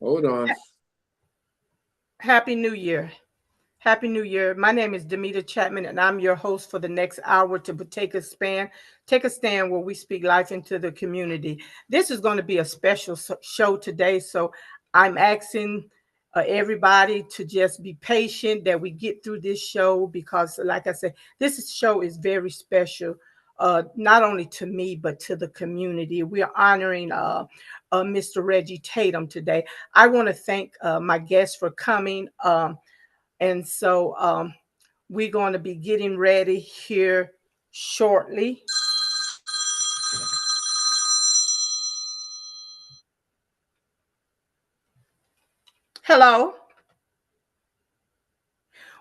Hold on. Happy New Year. Happy New Year. My name is Damita Chatman, and I'm your host for the next hour to take a stand where we speak life into the community. This is going to be a special show today, so I'm asking everybody to just be patient that we get through this show because, like I said, this show is very special. Not only to me but to the community. We are honoring Mr. Reggie Tatum today. I want to thank my guests for coming. And so we're going to be getting ready here shortly. Hello.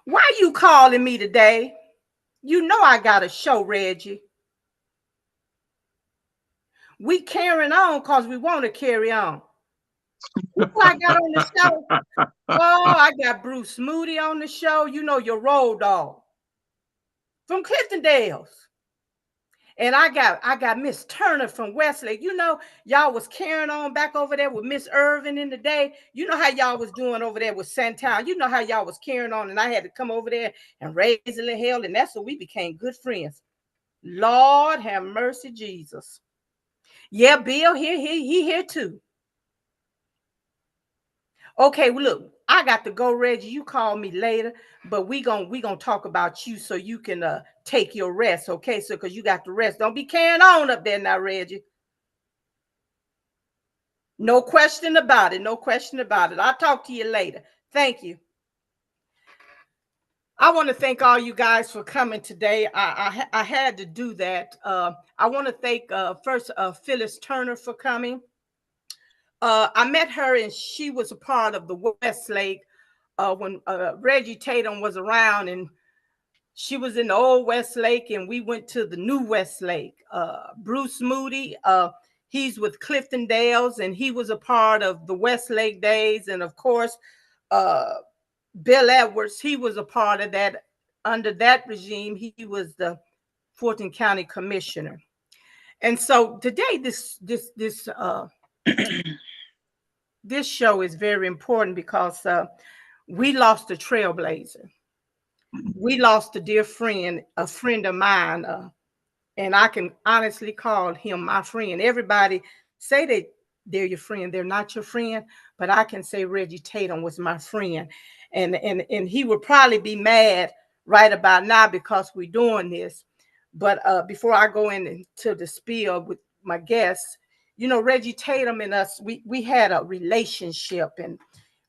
Why you calling me today? You know I got a show, Reggie. We carrying on because we want to carry on. Who I got on the show? Oh, I got Bruce Moody on the show. You know, your road dog from Cliftondales. And I got Miss Turner from Westlake. You know, y'all was carrying on back over there with Miss Irvin in the day. You know how y'all was doing over there with Santown. You know how y'all was carrying on, and I had to come over there and raise a little hell, and that's when we became good friends. Lord have mercy, Jesus. Yeah, Bill here, he here too. Okay, well, look, I got to go, Reggie. You call me later, but we gonna talk about you so you can take your rest, okay? So because you got to rest. Don't be carrying on up there now, Reggie. No question about it. No question about it. I'll talk to you later. Thank you. I want to thank all you guys for coming today. I had to do that. I want to thank first Phyllis Turner for coming. I met her and she was a part of the Westlake when Reggie Tatum was around, and she was in the old Westlake and we went to the new Westlake. Bruce Moody, he's with Cliftondales and he was a part of the Westlake days. And of course, uh, Bill Edwards, he was a part of that. Under that regime, he was the Fulton County Commissioner. And so today, this show is very important because we lost a trailblazer. We lost a dear friend, a friend of mine, and I can honestly call him my friend. Everybody say they're your friend, they're not your friend, but I can say Reggie Tatum was my friend, and he would probably be mad right about now because we're doing this. But before I go into the spiel with my guests, you know, Reggie Tatum and us, we had a relationship, and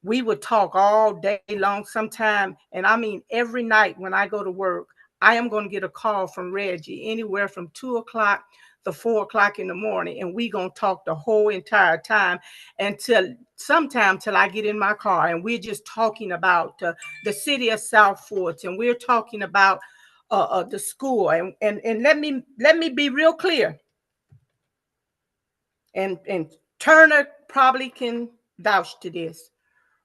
we would talk all day long sometime. And I mean, every night when I go to work, I am going to get a call from Reggie anywhere from 2 o'clock to 4 o'clock in the morning. And we going to talk the whole entire time until sometime till I get in my car. And we're just talking about the city of South Fort. And we're talking about the school. And let me be real clear. And Turner probably can vouch to this.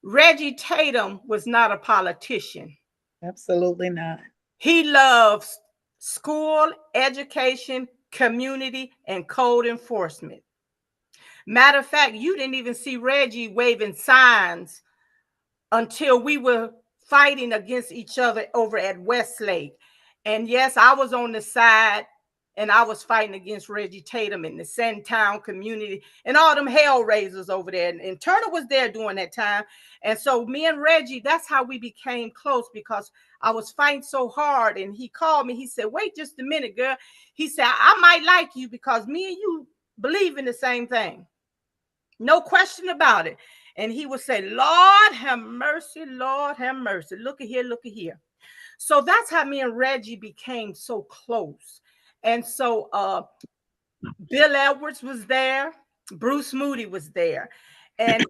Reggie Tatum was not a politician. Absolutely not. He loves school, education, community, and code enforcement. Matter of fact, you didn't even see Reggie waving signs until we were fighting against each other over at Westlake. And yes, I was on the side and I was fighting against Reggie Tatum in the Sandtown community and all them hell raisers over there. And Turner was there during that time. And so me and Reggie, that's how we became close because I was fighting so hard. And he called me. He said, wait just a minute, girl. He said, I might like you because me and you believe in the same thing. No question about it. And he would say, Lord have mercy, Lord have mercy. Look at here, look at here. So that's how me and Reggie became so close. And so Bill Edwards was there. Bruce Moody was there. And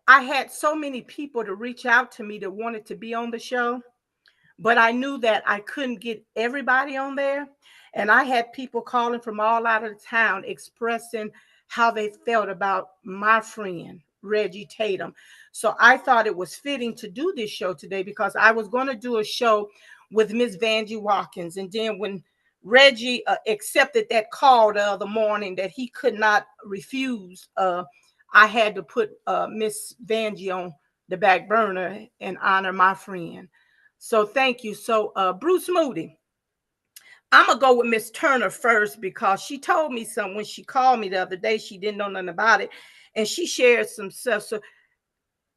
I had so many people to reach out to me that wanted to be on the show. But I knew that I couldn't get everybody on there. And I had people calling from all out of the town expressing how they felt about my friend, Reggie Tatum. So I thought it was fitting to do this show today because I was going to do a show with Miss Vanjie Watkins. And then when Reggie accepted that call the other morning that he could not refuse I had to put Miss Vanjie on the back burner and honor my friend. So thank you. So Bruce Moody, I'm gonna go with Miss Turner first because she told me something when she called me the other day. She didn't know nothing about it, and she shared some stuff. So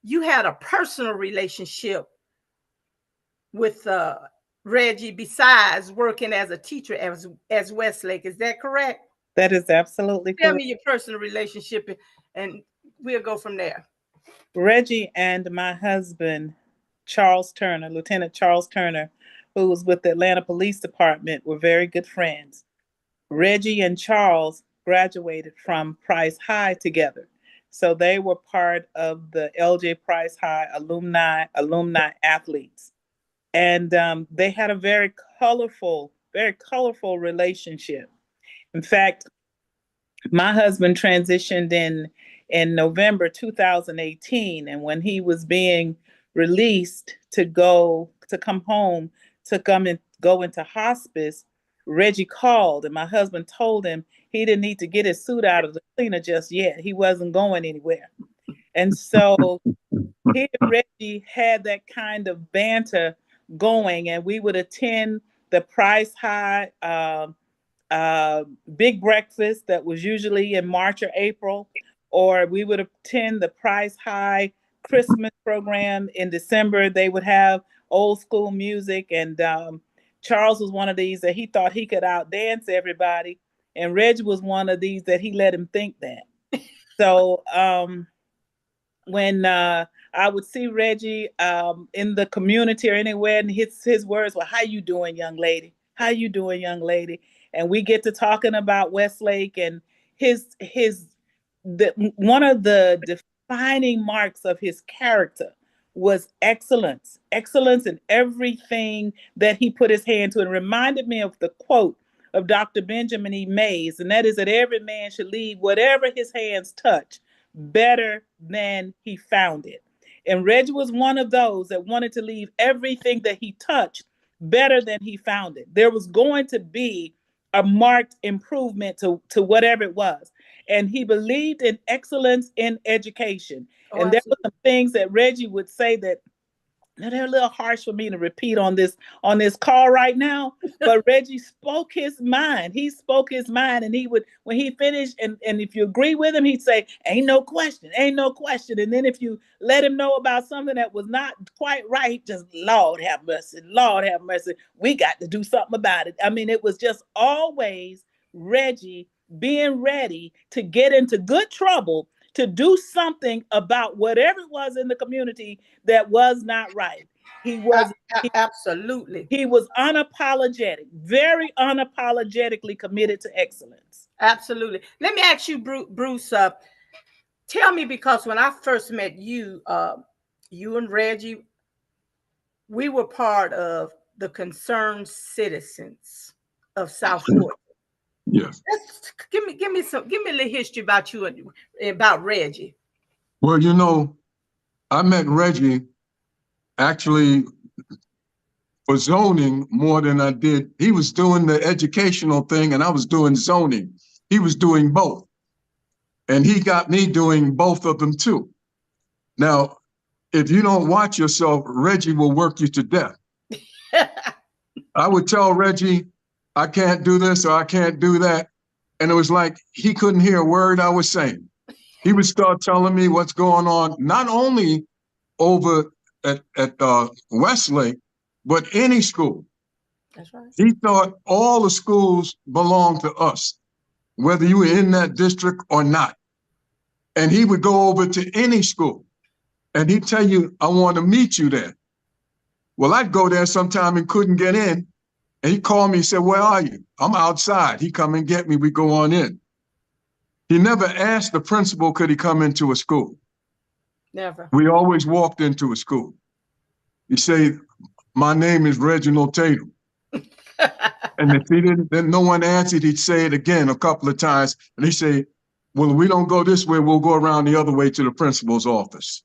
you had a personal relationship with Reggie besides working as a teacher as Westlake. Is that correct? That is absolutely Tell correct. me your personal relationship, and we'll go from there. Reggie and my husband, Charles Turner, Lieutenant Charles Turner, who was with the Atlanta Police Department, were very good friends. Reggie and Charles graduated from Price High together. So they were part of the LJ Price High alumni athletes. And they had a very colorful relationship. In fact, my husband transitioned in November 2018, and when he was being released to come home to come and go into hospice, Reggie called, and my husband told him he didn't need to get his suit out of the cleaner just yet. He wasn't going anywhere. And so he and Reggie had that kind of banter going, and we would attend the Price High big breakfast that was usually in March or April, or we would attend the Price High Christmas program in December. They would have old school music, and Charles was one of these that he thought he could outdance everybody, and Reggie was one of these that he let him think that. So when I would see Reggie in the community or anywhere, and his words were, "How you doing, young lady? How you doing, young lady?" And we get to talking about Westlake and his one of the defining marks of his character was excellence in everything that he put his hand to. And reminded me of the quote of Dr. Benjamin E. Mays, and that is that every man should leave whatever his hands touch better than he found it. And Reggie was one of those that wanted to leave everything that he touched better than he found it. There was going to be a marked improvement to whatever it was. And he believed in excellence in education. Oh, And there were absolutely. some things that Reggie would say that now they're a little harsh for me to repeat on this call right now, but Reggie spoke his mind. He spoke his mind, and he would, when he finished, and if you agree with him, he'd say, "Ain't no question, ain't no question." And then if you let him know about something that was not quite right, just Lord have mercy, Lord have mercy. We got to do something about it. I mean, it was just always Reggie being ready to get into good trouble to do something about whatever it was in the community that was not right. He was he, Absolutely. he was unapologetic, very unapologetically committed to excellence. Absolutely. Let me ask you, Bruce. Tell me, because when I first met you, you and Reggie, we were part of the Concerned Citizens of South Fulton. Yes. Give me a little history about you and about Reggie. Well, you know, I met Reggie actually for zoning more than I did. He was doing the educational thing and I was doing zoning. He was doing both. And he got me doing both of them too. Now, if you don't watch yourself, Reggie will work you to death. I would tell Reggie, I can't do this or I can't do that. And it was like he couldn't hear a word I was saying. He would start telling me what's going on, not only over at Westlake, but any school. That's right. He thought all the schools belonged to us, whether you were in that district or not. And he would go over to any school and he'd tell you, I want to meet you there. Well, I'd go there sometime and couldn't get in. And he called me and said, where are you? I'm outside. He come and get me. We go on in. He never asked the principal, could he come into a school? Never. We always walked into a school. He say, my name is Reginald Tatum. And if he didn't, then no one answered, he'd say it again a couple of times. And he'd say, well, we don't go this way, we'll go around the other way to the principal's office.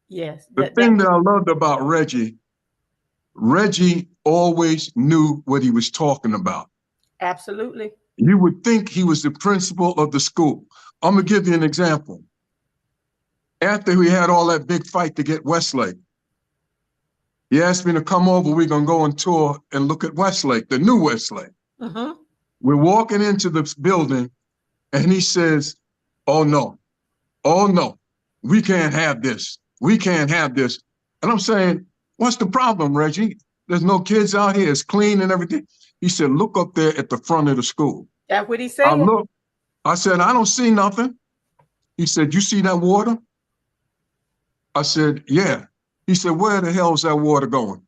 Yes. The thing that I loved about Reggie always knew what he was talking about. Absolutely. You would think he was the principal of the school. I'm gonna give you an example. After we had all that big fight to get Westlake, he asked me to come over. We're going to go on tour and look at Westlake, the new Westlake. We're walking into this building, and he says, oh, no, we can't have this. We can't have this. And I'm saying, what's the problem, Reggie? There's no kids out here. It's clean and everything. He said, look up there at the front of the school. That's what he said. I look. I said, I don't see nothing. He said, you see that water? I said, yeah. He said, where the hell is that water going?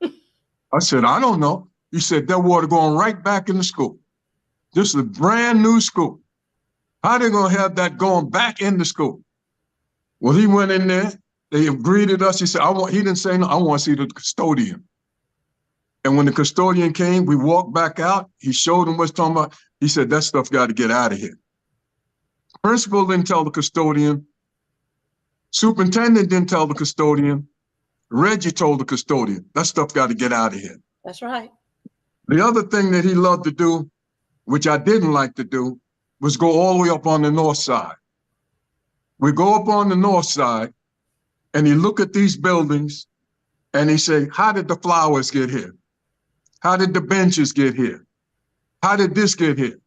I said, I don't know. He said, that water going right back in the school. This is a brand new school. How they gonna have that going back in the school? Well, he went in there. They greeted us. He said, he didn't say no, I want to see the custodian. And when the custodian came, we walked back out. He showed him what's talking about. He said, that stuff got to get out of here. Principal didn't tell the custodian. Superintendent didn't tell the custodian. Reggie told the custodian, that stuff got to get out of here. That's right. The other thing that he loved to do, which I didn't like to do, was go all the way up on the north side. We go up on the north side, and he look at these buildings, and he say, how did the flowers get here? How did the benches get here? How did this get here?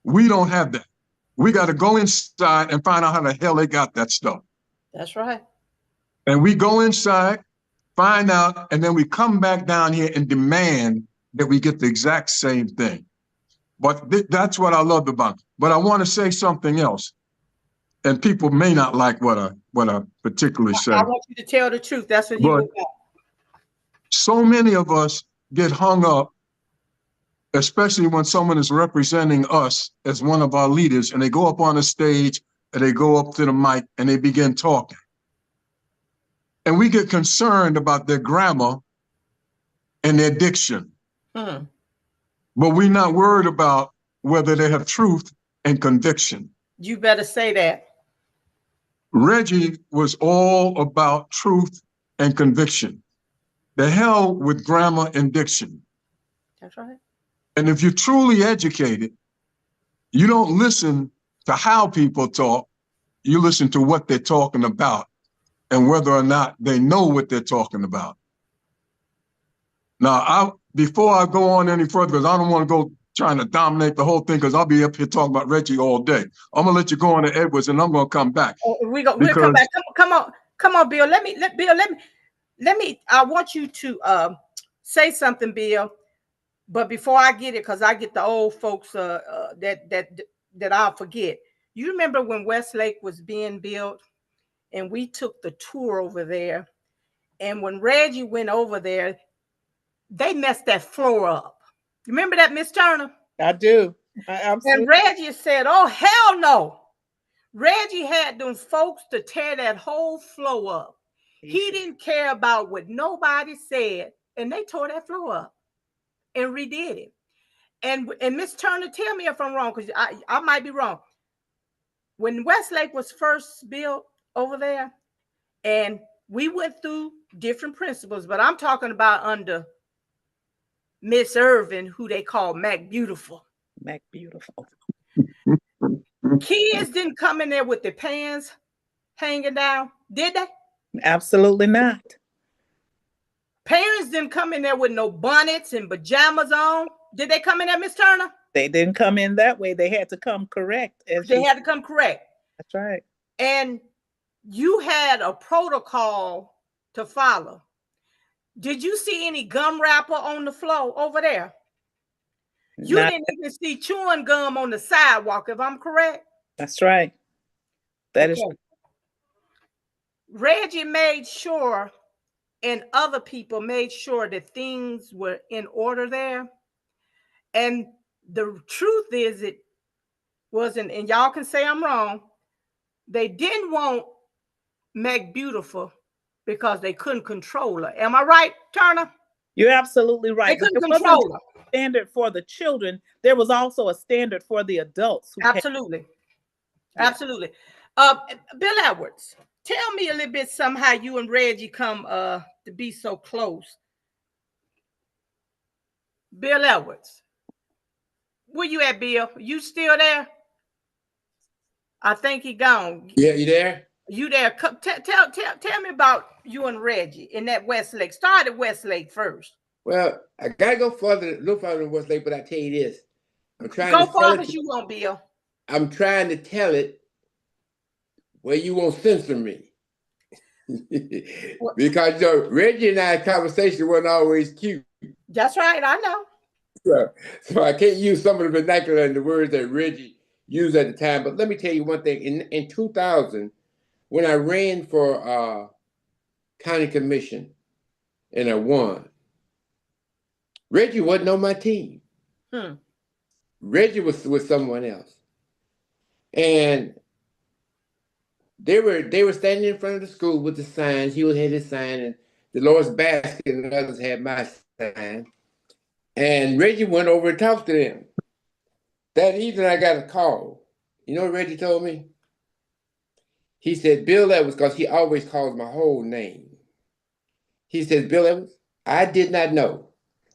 We don't have that. We got to go inside and find out how the hell they got that stuff. That's right. And we go inside, find out, and then we come back down here and demand that we get the exact same thing. But that's what I loved about it. But I want to say something else. And people may not like what I particularly say. I want you to tell the truth. That's what you want. So many of us get hung up, especially when someone is representing us as one of our leaders, and they go up on the stage and they go up to the mic and they begin talking. And we get concerned about their grammar and their diction. But we're not worried about whether they have truth and conviction. You better say that. Reggie was all about truth and conviction. The hell with grammar and diction. That's right. And if you're truly educated, you don't listen to how people talk, you listen to what they're talking about and whether or not they know what they're talking about. Now, before I go on any further, because I don't want to go trying to dominate the whole thing, because I'll be up here talking about Reggie all day. I'm gonna let you go on to Edwards, and I'm gonna come back. We'll come back. Come on, Bill. Let me. I want you to say something, Bill. But before I get it, because I get the old folks that I'll forget. You remember when Westlake was being built, and we took the tour over there, and when Reggie went over there, they messed that floor up. You remember that, Miss Turner? I do. Absolutely. And Reggie said, oh, hell no. Reggie had them folks to tear that whole floor up. He didn't care about what nobody said, and they tore that floor up and redid it. And Miss Turner, tell me if I'm wrong, because I might be wrong. When Westlake was first built over there, and we went through different principals, but I'm talking about under Miss Irvin, who they call Mac Beautiful. Mac Beautiful. Kids didn't come in there with their pants hanging down, did they? Absolutely not. Parents didn't come in there with no bonnets and pajamas on. Did they come in there, Miss Turner? They didn't come in that way. They had to come correct. They had to come correct. That's right. And you had a protocol to follow. Did you see any gum wrapper on the floor over there? You didn't even see chewing gum on the sidewalk, if I'm correct. That's right. That is. Reggie made sure, and other people made sure that things were in order there. And the truth is, it wasn't, and y'all can say I'm wrong, they didn't want Mac Beautiful because they couldn't control her. Am I right, Turner? You're absolutely right. They couldn't control her. Standard for the children, there was also a standard for the adults. Absolutely. Absolutely. Bill Edwards, tell me a little bit somehow you and Reggie come to be so close. Bill Edwards, where you at, Bill? You still there? I think he gone. Yeah, you there? You there? Tell me about you and Reggie in that Westlake. Start at Westlake first. Well, I gotta go further, a little further than Westlake, but I tell you this. I'm trying Go to tell far it. as you want, Bill. I'm trying to tell it where you won't censor me. Because Reggie and I's conversation wasn't always cute. That's right, I know. So I can't use some of the vernacular and the words that Reggie used at the time. But let me tell you one thing. In 2000, when I ran for county commission and I won, Reggie wasn't on my team. Reggie was with someone else. And they were standing in front of the school with the signs. He had his sign, and Dolores Basket and others had my sign. And Reggie went over and talked to them. That evening, I got a call. You know what Reggie told me? He said, Bill Evans, because he always calls my whole name. He says, Bill Evans, I did not know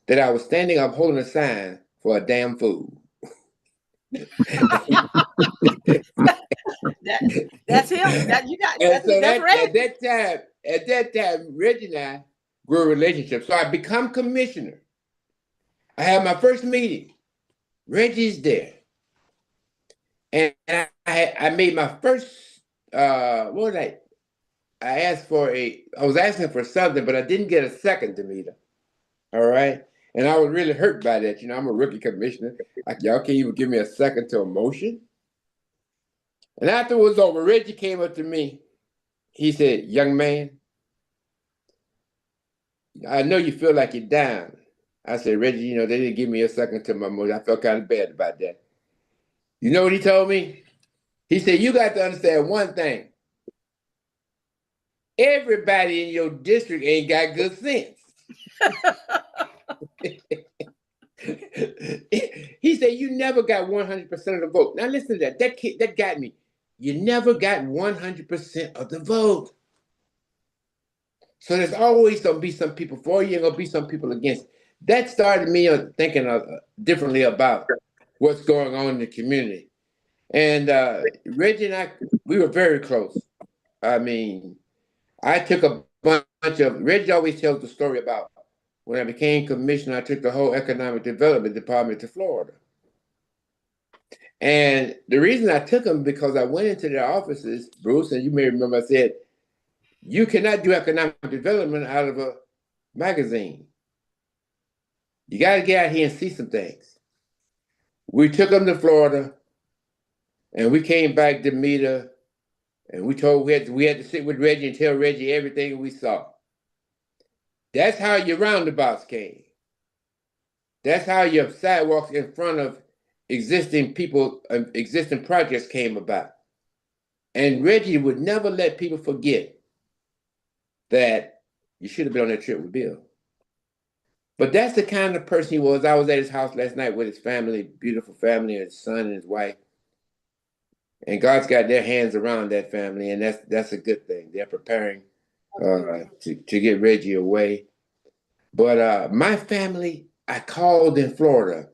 that I was standing up holding a sign for a damn fool. That's him. That's Reggie. At that time, Reggie and I grew a relationship. So I become commissioner. I have my first meeting. Reggie's there. And I made my first, what was I was asking for something, but I didn't get a second, Damita. All right? And I was really hurt by that. You know, I'm a rookie commissioner. Like, y'all can't even give me a second to a motion. And after it was over, Reggie came up to me. He said, young man, I know you feel like you're down. I said, Reggie, you know, they didn't give me a second to my motion. I felt kind of bad about that. You know what he told me? He said, you got to understand one thing. Everybody in your district ain't got good sense. He said, you never got 100% of the vote. Now listen to that. That got me. You never got 100% of the vote. So there's always going to be some people for you and going to be some people against. That started me thinking differently about what's going on in the community. And Reggie and I, we were very close. I mean, I took a bunch of, Reggie always tells the story about when I became commissioner, I took the whole economic development department to Florida. And the reason I took them because I went into their offices, Bruce, and you may remember I said, you cannot do economic development out of a magazine. You got to get out here and see some things. We took them to Florida, and we came back to Damita, and we had to sit with Reggie and tell Reggie everything we saw. That's how your roundabouts came. That's how your sidewalks in front of existing people, existing projects came about. And Reggie would never let people forget that you should have been on that trip with Bill. But that's the kind of person he was. I was at his house last night with his family, beautiful family, and his son and his wife. And God's got their hands around that family, and that's a good thing. They're preparing to get Reggie away. But my family, I called in Florida,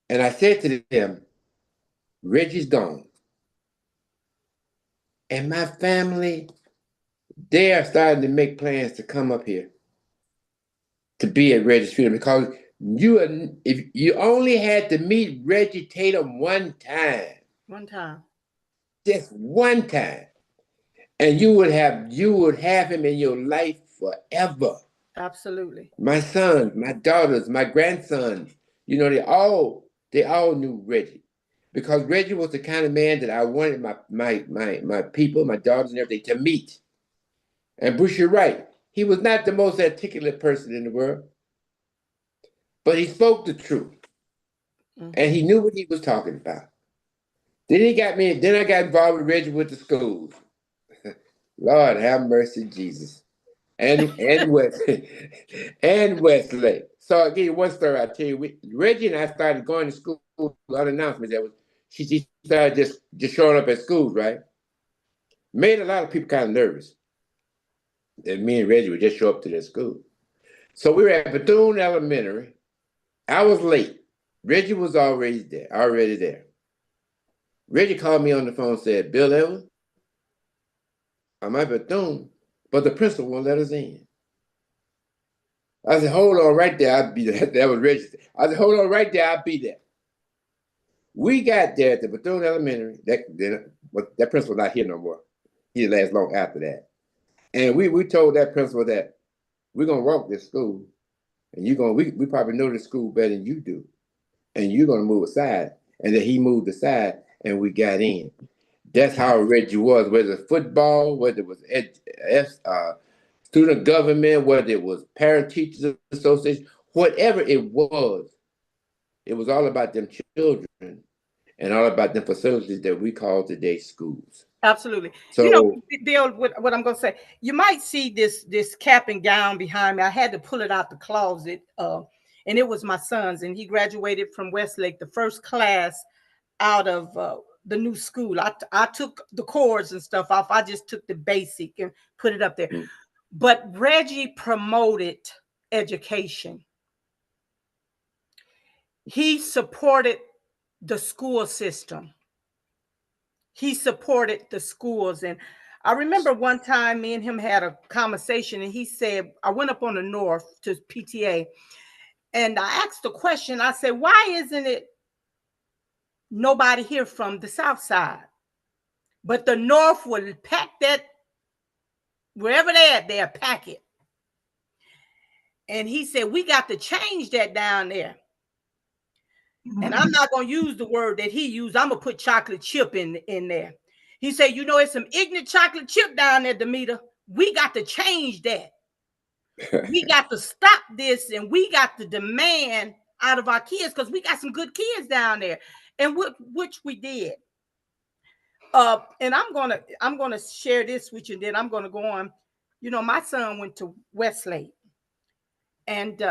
and I said to them, Reggie's gone. And my family, they are starting to make plans to come up here to be at Reggie's funeral because if you only had to meet Reggie Tatum one time. One time. Just one time. And you would have him in your life forever. Absolutely. My sons, my daughters, my grandsons, you know, they all knew Reggie. Because Reggie was the kind of man that I wanted my people, my daughters and everything to meet. And Bruce, you're right. He was not the most articulate person in the world. But he spoke the truth. Mm-hmm. And he knew what he was talking about. Then I got involved with Reggie with the schools. Lord have mercy, Jesus. And Westlake. So I'll give you one story. I'll tell you. Reggie and I started going to school unannounced. She started just showing up at schools, right? Made a lot of people kind of nervous that me and Reggie would just show up to their school. So we were at Bethune Elementary. I was late. Reggie was already there. Reggie called me on the phone and said, Bill Evans, I'm at Bethune, but the principal won't let us in. I said, hold on right there, I'll be there. That was Reggie. I said, hold on right there, I'll be there. We got there at the Bethune Elementary. That principal not here no more. He didn't last long after that. And we told that principal that we're gonna walk this school, and we probably know the school better than you do, and you're gonna move aside. And then he moved aside, and we got in. That's how Reggie was, whether it's football, whether it was student government, whether it was parent teachers association, whatever it was all about them children and all about the facilities that we call today schools. Absolutely. So, you know, Bill, what I'm going to say, you might see this cap and gown behind me. I had to pull it out the closet, and it was my son's, and he graduated from Westlake, the first class out of the new school. I took the chords and stuff off. I just took the basic and put it up there. Mm-hmm. But Reggie promoted education. He supported the school system. He supported the schools. And I remember one time me and him had a conversation, and he said, I went up on the north to PTA, and I asked the question. I said, why isn't it nobody here from the south side? But the north will pack that, wherever they're at, they'll pack it. And he said, we got to change that down there. And I'm not going to use the word that he used. I'm going to put chocolate chip in there. He said, you know, it's some ignorant chocolate chip down there, Damita. We got to change that. We got to stop this, and we got to demand out of our kids, because we got some good kids down there, and which we did. And I'm gonna share this with you, and then I'm gonna go on. You know, my son went to Westlake, and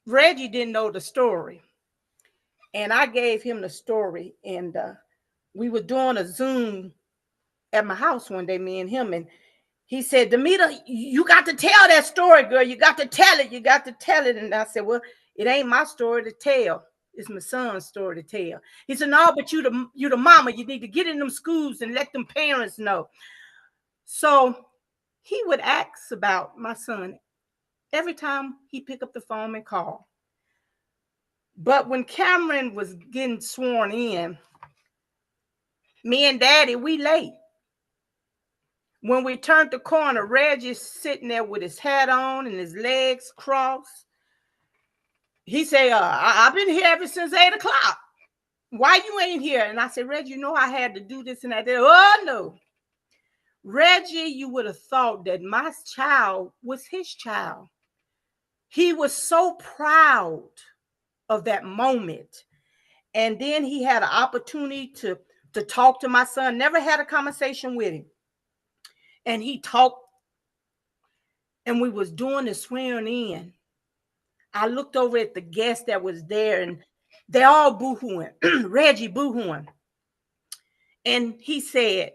Reggie didn't know the story, and I gave him the story, and we were doing a Zoom at my house one day, me and him, and he said, Damita, you got to tell that story, girl. You got to tell it. You got to tell it. And I said, well, it ain't my story to tell. It's my son's story to tell. He said, no, but you the mama. You need to get in them schools and let them parents know. So he would ask about my son every time he pick up the phone and call. But when Cameron was getting sworn in, me and Daddy, we late. When we turned the corner, Reggie's sitting there with his hat on and his legs crossed. He said, I've been here ever since 8 o'clock. Why you ain't here? And I said, Reggie, you know I had to do this and that. Oh, no. Reggie, you would have thought that my child was his child. He was so proud of that moment. And then he had an opportunity to talk to my son. Never had a conversation with him. And he talked, and we was doing the swearing in. I looked over at the guests that was there, and they all boo-hooing. Reggie boo-hooing. And he said,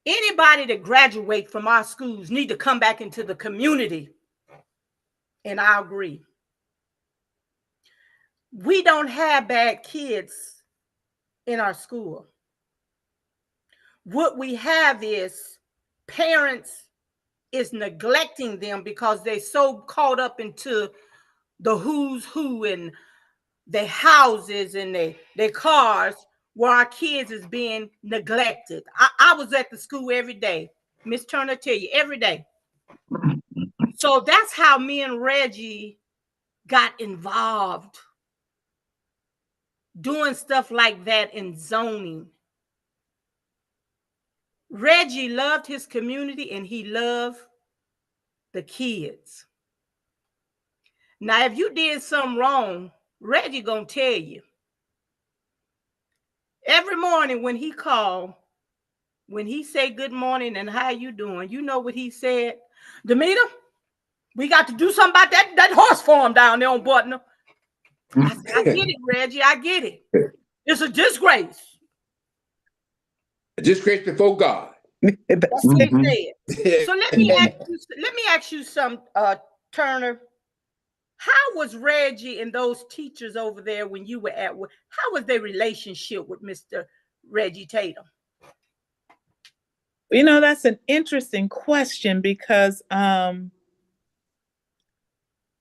anybody that graduate from our schools need to come back into the community. And I agree. We don't have bad kids in our school. What we have is parents is neglecting them because they're so caught up into the who's who and their houses and their cars, where our kids is being neglected. I was at the school every day. Miss Turner tell you, every day. So that's how me and Reggie got involved, doing stuff like that in zoning. Reggie loved his community, and he loved the kids. Now, if you did something wrong, Reggie gonna tell you. Every morning when he called, when he say good morning and how you doing, you know what he said? Damita, we got to do something about that horse farm down there on Butner. I said, I get it, Reggie, I get it. It's a disgrace. A disgrace before God. That's what they said. So let me ask you something, Turner. How was Reggie and those teachers over there when you were at work? How was their relationship with Mr. Reggie Tatum? You know, that's an interesting question because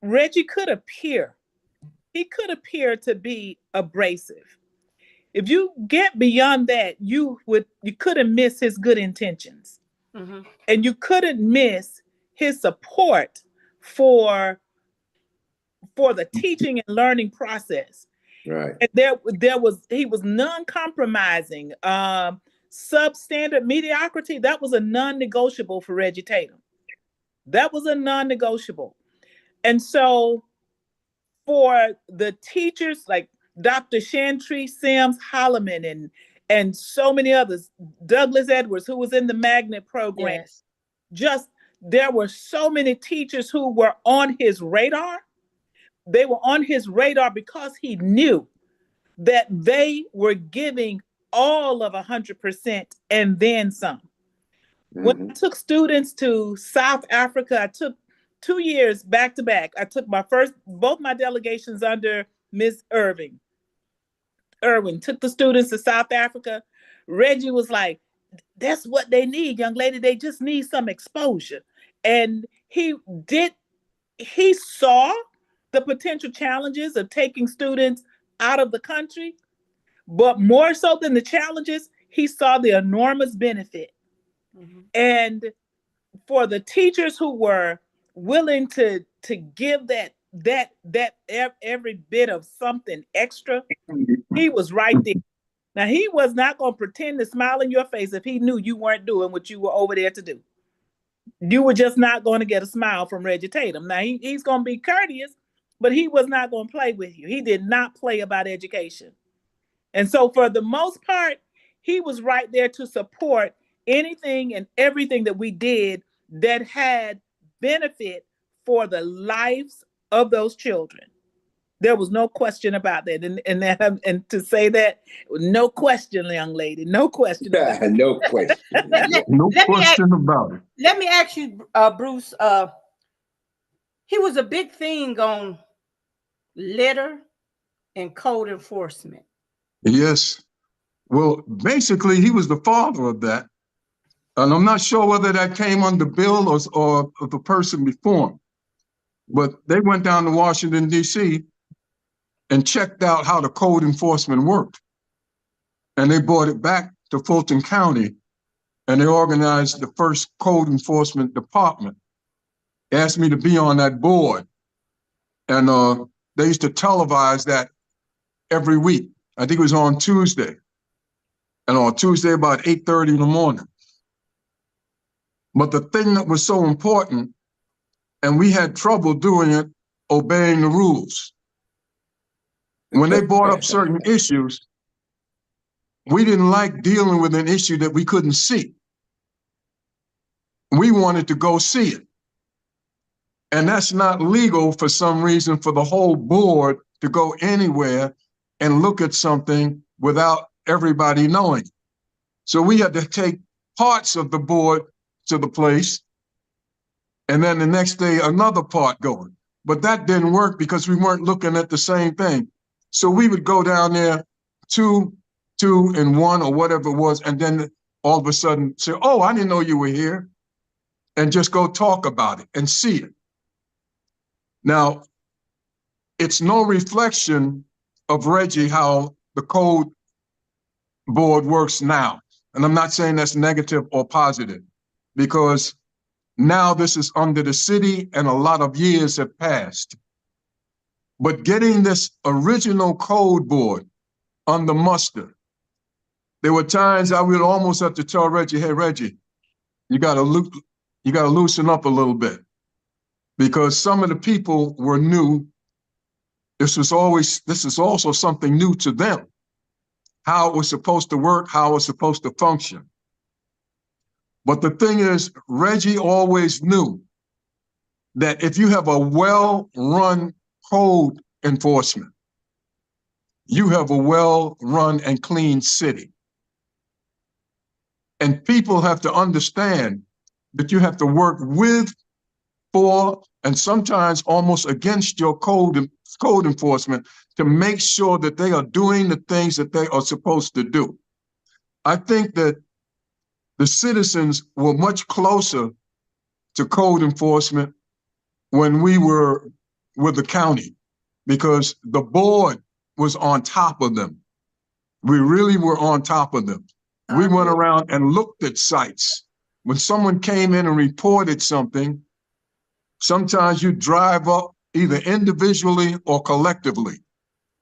Reggie could appear, he could appear to be abrasive. If you get beyond that, you couldn't miss his good intentions. Mm-hmm. And you couldn't miss his support for the teaching and learning process. Right. And he was non-compromising. Substandard mediocrity, that was a non-negotiable for Reggie Tatum. That was a non-negotiable. And so for the teachers like Dr. Chantry Sims Holloman and so many others, Douglas Edwards, who was in the magnet program, Yes. just there were so many teachers who were on his radar. They were on his radar because he knew that they were giving all of 100% and then some. When I took students to South Africa, I took 2 years back to back. I took both my delegations under Ms. Irwin took the students to South Africa. Reggie was like, that's what they need, young lady. They just need some exposure. And he saw the potential challenges of taking students out of the country, but more so than the challenges, he saw the enormous benefit. Mm-hmm. And for the teachers who were willing to give that every bit of something extra, he was right there. Now, he was not going to pretend to smile in your face if he knew you weren't doing what you were over there to do. You were just not going to get a smile from Reggie Tatum. Now, he's going to be courteous, but he was not going to play with you. He did not play about education. And so for the most part, he was right there to support anything and everything that we did that had benefit for the lives of those children. There was no question about that. And to say that, no question, young lady, no question about it. No question. No question about it. Let me ask you, Bruce, he was a big thing on litter and code enforcement. Yes. Well, basically, he was the father of that. And I'm not sure whether that came under Bill or the person before him. But they went down to Washington, D.C. and checked out how the code enforcement worked. And they brought it back to Fulton County, and they organized the first code enforcement department. They asked me to be on that board. And they used to televise that every week. I think it was on Tuesday. And on Tuesday about 8:30 in the morning. But the thing that was so important, and we had trouble doing it, obeying the rules. When they brought up certain issues, we didn't like dealing with an issue that we couldn't see. We wanted to go see it. And that's not legal for some reason for the whole board to go anywhere and look at something without everybody knowing. So we had to take parts of the board to the place, and then the next day another part going. But that didn't work because we weren't looking at the same thing. So we would go down there, two and one or whatever it was, and then all of a sudden say, oh, I didn't know you were here, and just go talk about it and see it. Now, it's no reflection of Reggie how the code board works now. And I'm not saying that's negative or positive, because now this is under the city and a lot of years have passed. But getting this original code board under muster, there were times I would almost have to tell Reggie, hey, Reggie, you gotta loosen up a little bit, because some of the people were new. This is also something new to them, how it was supposed to work, how it was supposed to function. But the thing is, Reggie always knew that if you have a well-run code enforcement, you have a well-run and clean city. And people have to understand that you have to work with for and sometimes almost against your code enforcement to make sure that they are doing the things that they are supposed to do. I think that the citizens were much closer to code enforcement when we were with the county, because the board was on top of them. We really were on top of them. We went around and looked at sites. When someone came in and reported something, sometimes you drive up either individually or collectively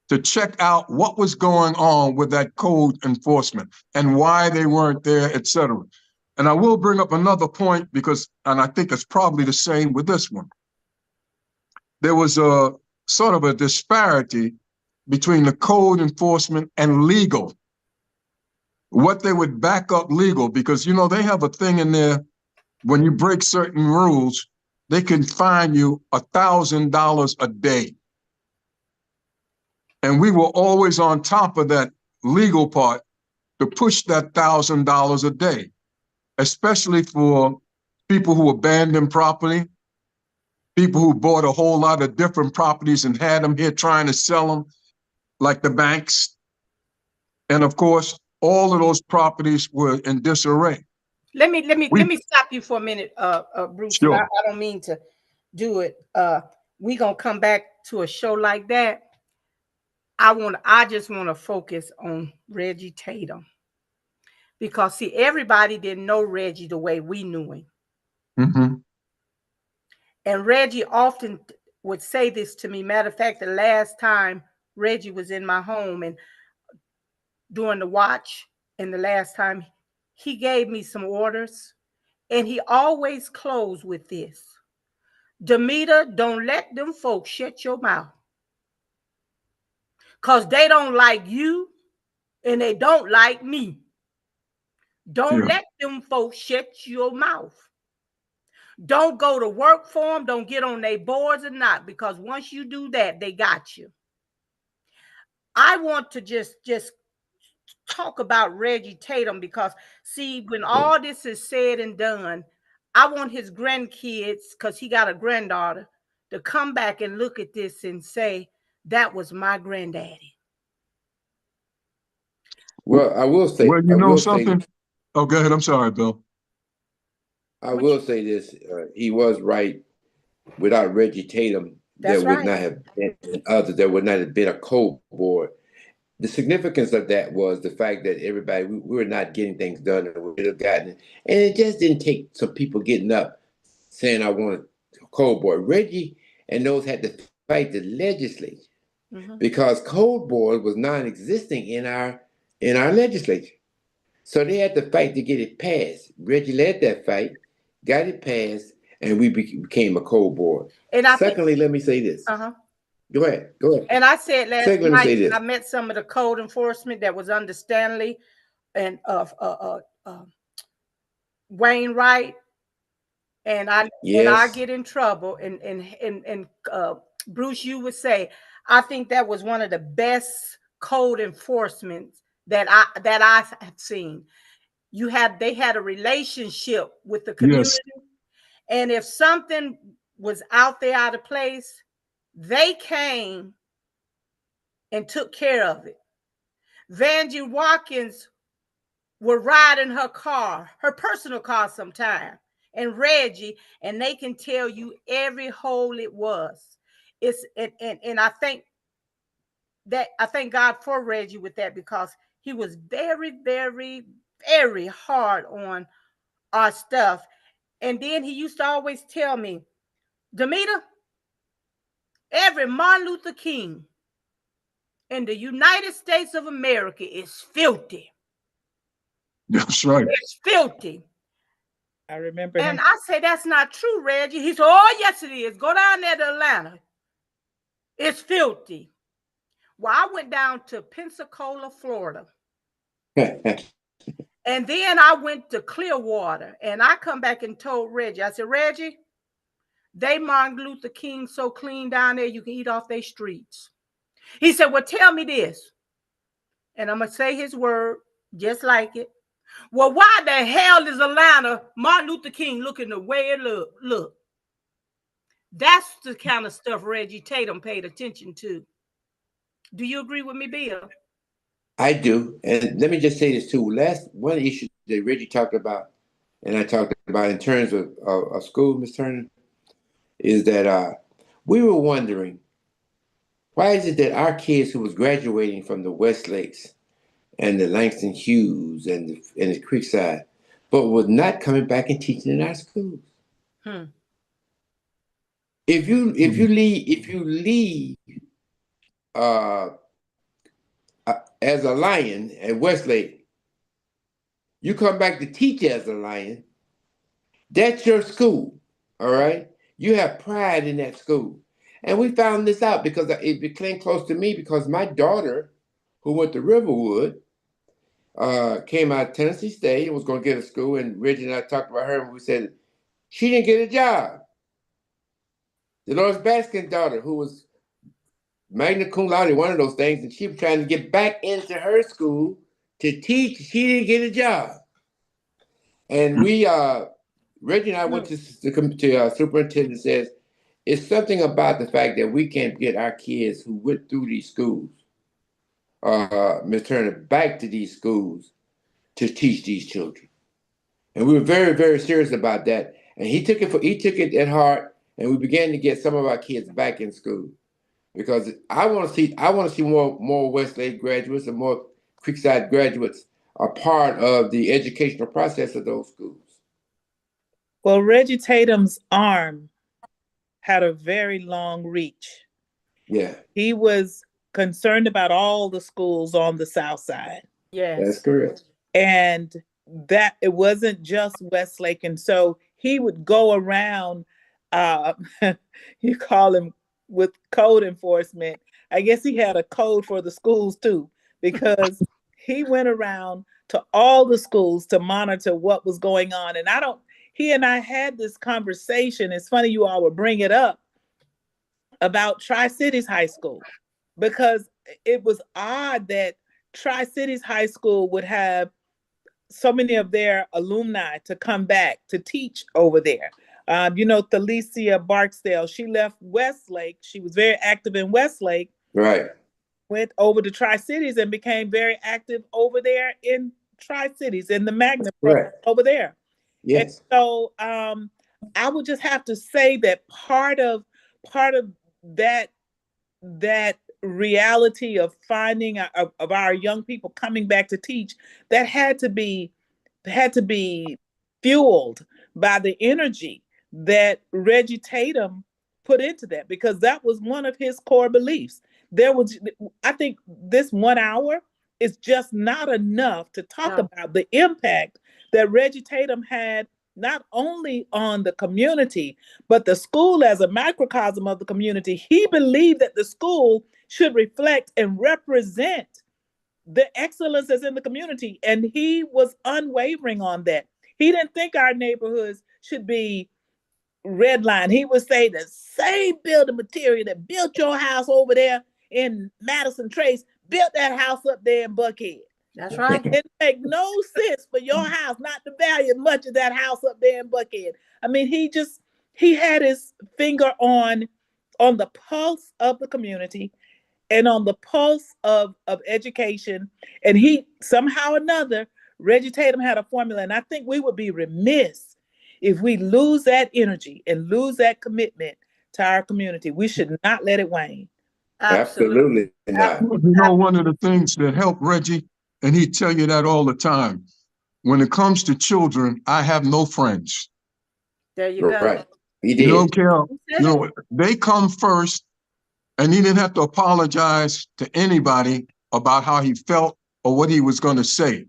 to check out what was going on with that code enforcement and why they weren't there, et cetera. And I will bring up another point and I think it's probably the same with this one. There was a sort of a disparity between the code enforcement and legal, what they would back up legal, because, you know, they have a thing in there, when you break certain rules, they can fine you $1,000 a day. And we were always on top of that legal part to push that $1,000 a day, especially for people who abandoned property, people who bought a whole lot of different properties and had them here trying to sell them, like the banks. And of course, all of those properties were in disarray. Let me stop you for a minute, Bruce. Sure. I don't mean to do it. We gonna come back to a show like that. I just want to focus on Reggie Tatum, because see, everybody didn't know Reggie the way we knew him. Mm-hmm. And Reggie often would say this to me. Matter of fact, the last time Reggie was in my home and during the watch, and the last time he gave me some orders, and he always closed with this: Damita, don't let them folks shut your mouth, because they don't like you and they don't like me. Don't let them folks shut your mouth. Don't go to work for them. Don't get on their boards or not, because once you do that, they got you. I want to just talk about Reggie Tatum, because see, when all this is said and done, I want his grandkids, because he got a granddaughter, to come back and look at this and say, that was my granddaddy. Well, I will say. Well, you know something? Oh, go ahead. I'm sorry, Bill. I will say this. He was right. Without Reggie Tatum, there would not have been others. There would not have been a code board. The significance of that was the fact that everybody, we were not getting things done, and we would have gotten it. And it just didn't take some people getting up saying, I want a code board. Reggie and those had to fight the legislature because code board was non-existing in our legislature. So they had to fight to get it passed. Reggie led that fight, got it passed, and we became a code board. And secondly, let me say this. Go ahead. And I said last night, I met some of the code enforcement that was under Stanley and Wainwright, and I get in trouble. And Bruce, you would say, I think that was one of the best code enforcement that I have seen. They had a relationship with the community, and if something was out of place, they came and took care of it. Vanjie Watkins would ride in her car, her personal car sometime, and Reggie, and they can tell you every hole it was. And I thank God for Reggie with that, because he was very, very, very hard on our stuff. And then he used to always tell me, Damita, every Martin Luther King in the United States of America is filthy. That's right. It's filthy. I remember him. And I say, that's not true, Reggie. He said, oh, yes, it is. Go down there to Atlanta. It's filthy. Well, I went down to Pensacola, Florida. And then I went to Clearwater, and I come back and told Reggie, I said, Reggie, they Martin Luther King so clean down there, you can eat off their streets. He said, well, tell me this. And I'm going to say his word just like it. Well, why the hell is Atlanta Martin Looking the way it look? That's the kind of stuff Reggie Tatum paid attention to. Do you agree with me, Bill? I do. And let me just say this too. One issue that Reggie talked about, and I talked about in terms of school, Ms. Turner, is that we were wondering, why is it that our kids who was graduating from the Westlakes and the Langston Hughes and the Creekside, but was not coming back and teaching in our schools? If you leave as a Lion at Westlake, you come back to teach as a Lion. That's your school, all right? You have pride in that school. And we found this out because it became close to me because my daughter, who went to Riverwood, came out of Tennessee State and was going to get a school. And Reggie and I talked about her, and we said, she didn't get a job. Dolores Baskin's daughter, who was magna cum laude, one of those things, and she was trying to get back into her school to teach. She didn't get a job. And we, Reggie and I went to superintendent and says, it's something about the fact that we can't get our kids who went through these schools, Ms. Turner, back to these schools to teach these children. And we were very, very serious about that. And he took it at heart, and we began to get some of our kids back in school. Because I want to see more Westlake graduates and more Creekside graduates are part of the educational process of those schools. Well, Reggie Tatum's arm had a very long reach. Yeah. He was concerned about all the schools on the South Side. Yes. That's correct. And that it wasn't just Westlake. And so he would go around, you call him with code enforcement. I guess he had a code for the schools too, because he went around to all the schools to monitor what was going on. And he and I had this conversation. It's funny you all would bring it up about Tri-Cities High School, because it was odd that Tri-Cities High School would have so many of their alumni to come back to teach over there. Thalicia Barksdale, she left Westlake. She was very active in Westlake. Right. Went over to Tri-Cities and became very active over there in Tri-Cities, in the Magnet program over there. Yes. And so I would just have to say that part of that reality of finding of our young people coming back to teach, that had to be fueled by the energy that Reggie Tatum put into that, because that was one of his core beliefs. I think this 1 hour is just not enough to talk about the impact that Reggie Tatum had, not only on the community, but the school as a microcosm of the community. He believed that the school should reflect and represent the excellence that's in the community. And he was unwavering on that. He didn't think our neighborhoods should be redlined. He would say the same building material that built your house over there in Madison Trace built that house up there in Buckhead. That's right. It make no sense for your house not to value much of that house up there in Buckhead. I mean, he had his finger on the pulse of the community and on the pulse of education. And he, somehow or another, Reggie Tatum had a formula. And I think we would be remiss if we lose that energy and lose that commitment to our community. We should not let it wane. Absolutely not. One of the things that helped Reggie, and he'd tell you that all the time, when it comes to children, I have no friends. There you go. Right. He did. You don't care. They come first, and he didn't have to apologize to anybody about how he felt or what he was going to say.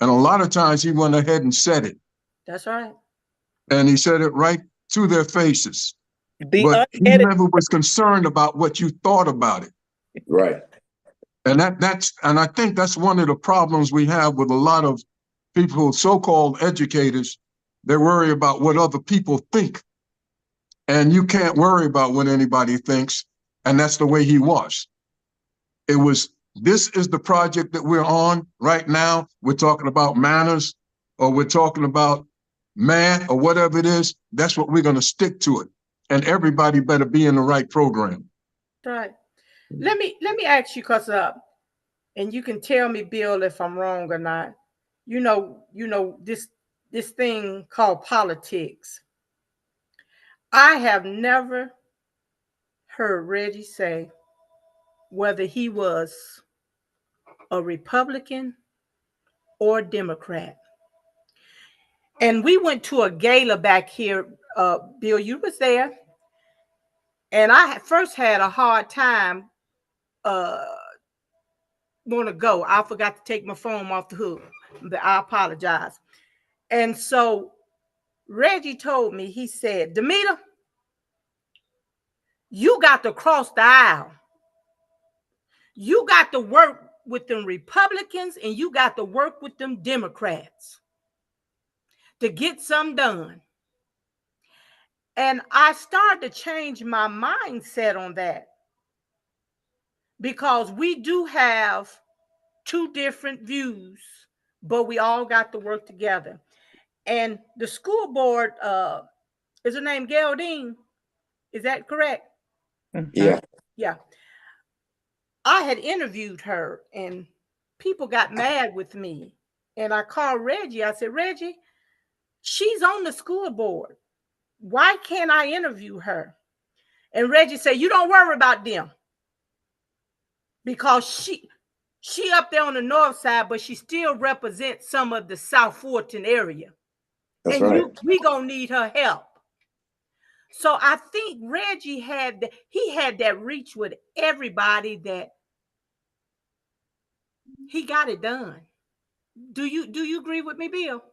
And a lot of times he went ahead and said it. That's right. And he said it right to their faces. But he never was concerned about what you thought about it. Right. And I think that's one of the problems we have with a lot of people, so-called educators. They worry about what other people think. And you can't worry about what anybody thinks. And that's the way he was. It was, this is the project that we're on right now. We're talking about manners, or we're talking about math, or whatever it is. That's what we're going to stick to it. and everybody better be in the right program. Right. Let me ask you, cause and you can tell me, Bill, if I'm wrong or not. You know this thing called politics. I have never heard Reggie say whether he was a Republican or Democrat. And we went to a gala back here. Bill, you was there, and I first had a hard time. Want to go? I forgot to take my phone off the hook. But I apologize. And so Reggie told me, he said, Damita, you got to cross the aisle. You got to work with them Republicans and you got to work with them Democrats to get some done. And I started to change my mindset on that because we do have two different views, but we all got to work together. And the school board, is her name Geraldine? Is that correct? Yeah. Yeah. I had interviewed her and people got mad with me. And I called Reggie. I said, Reggie, she's on the school board. Why can't I interview her? And Reggie said, you don't worry about them. Because she up there on the north side, but she still represents some of the South Fulton area. That's and right. we gonna need her help. So I think Reggie had that reach with everybody that he got it done. Do you agree with me, Bill?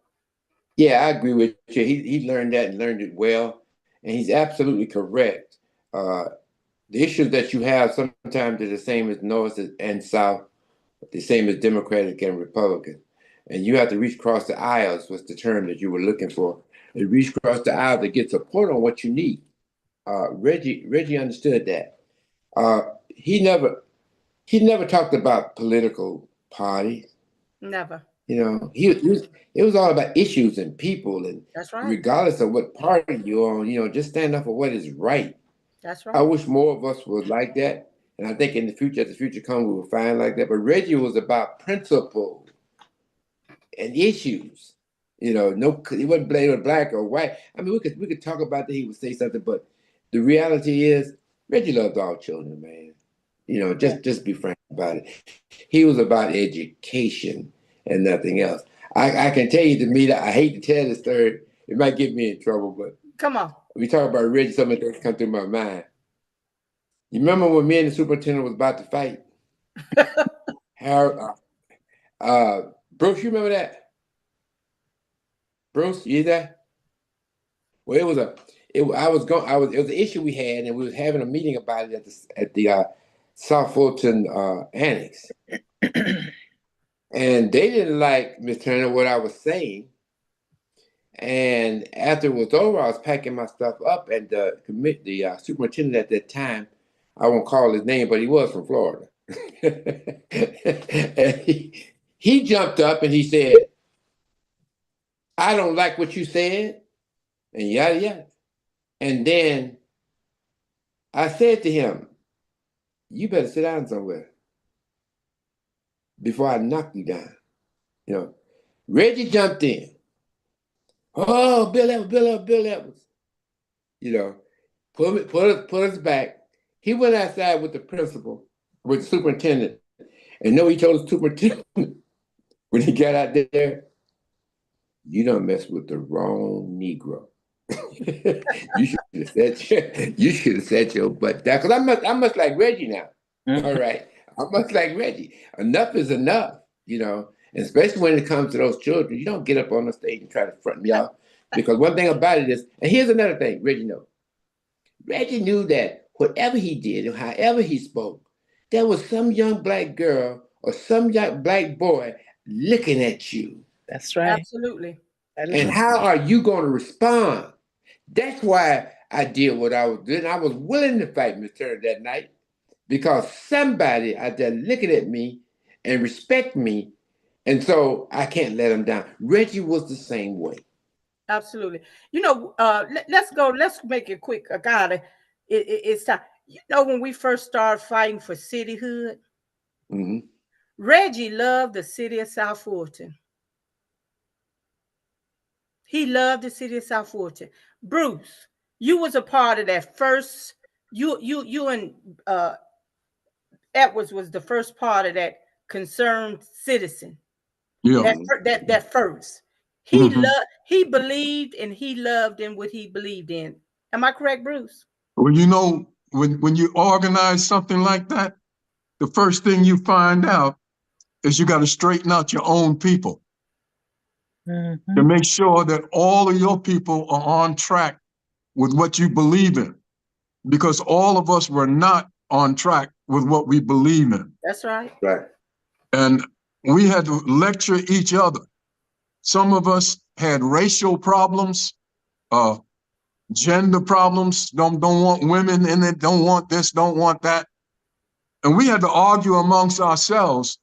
Yeah, I agree with you. He learned that and learned it well, and he's absolutely correct. The issues that you have sometimes are the same as North and South, the same as Democratic and Republican. And you have to reach across the aisles, was the term that you were looking for. And reach across the aisle to get support on what you need. Reggie understood that. He never talked about political parties. Never. You know, it was all about issues and people, and That's right. regardless of what party you're on, just stand up for what is right. That's right. I wish more of us was like that. And I think in the future, as the future comes, we will find like that. But Reggie was about principle and issues. No, he wasn't black or white. I mean, we could talk about that. He would say something, but the reality is, Reggie loved all children, man. Just be frank about it. He was about education and nothing else. I can tell you, Damita, I hate to tell this story. It might get me in trouble, but come on. We talk about Reggie, some of the things come through my mind. You remember when me and the superintendent was about to fight? How, Bruce, you remember that? Bruce, you there? Well, it was an issue we had, and we was having a meeting about it at the South Fulton Annex. And they didn't like, Ms. Turner, what I was saying. And after it was over, I was packing my stuff up, and the superintendent at that time, I won't call his name, but he was from Florida. And he jumped up and he said, I don't like what you said, and yada yada. And then I said to him, you better sit down somewhere before I knock you down. Reggie jumped in. Oh, Bill Edwards. Put us back. He went outside with the principal, with the superintendent. And he told the superintendent when he got out there, you don't mess with the wrong Negro. You should have said your butt down. Because I'm much like Reggie now. All right. I'm much like Reggie. Enough is enough, And especially when it comes to those children, you don't get up on the stage and try to front me off. Because one thing about it is, and here's another thing Reggie knows. Reggie knew that whatever he did and however he spoke, there was some young black girl or some young black boy looking at you. That's right. Absolutely. And how are you going to respond? That's why I did what I was doing. I was willing to fight Miss Turner that night because somebody out there looking at me and respect me. And so I can't let him down. Reggie was the same way. Absolutely. You know, let's go. Let's make it quick. I got it. It's time. You know, when we first started fighting for cityhood, Reggie loved the city of South Fulton. He loved the city of South Fulton. Bruce, you was a part of that first. You and Edwards was the first part of that concerned citizen. Yeah. That first. He believed and he loved in what he believed in. Am I correct, Bruce? Well, you know, when you organize something like that, the first thing you find out is you got to straighten out your own people to make sure that all of your people are on track with what you believe in, because all of us were not on track with what we believe in. That's right. Right. And we had to lecture each other. Some of us had racial problems, gender problems, don't want women in it, don't want this, don't want that. And we had to argue amongst ourselves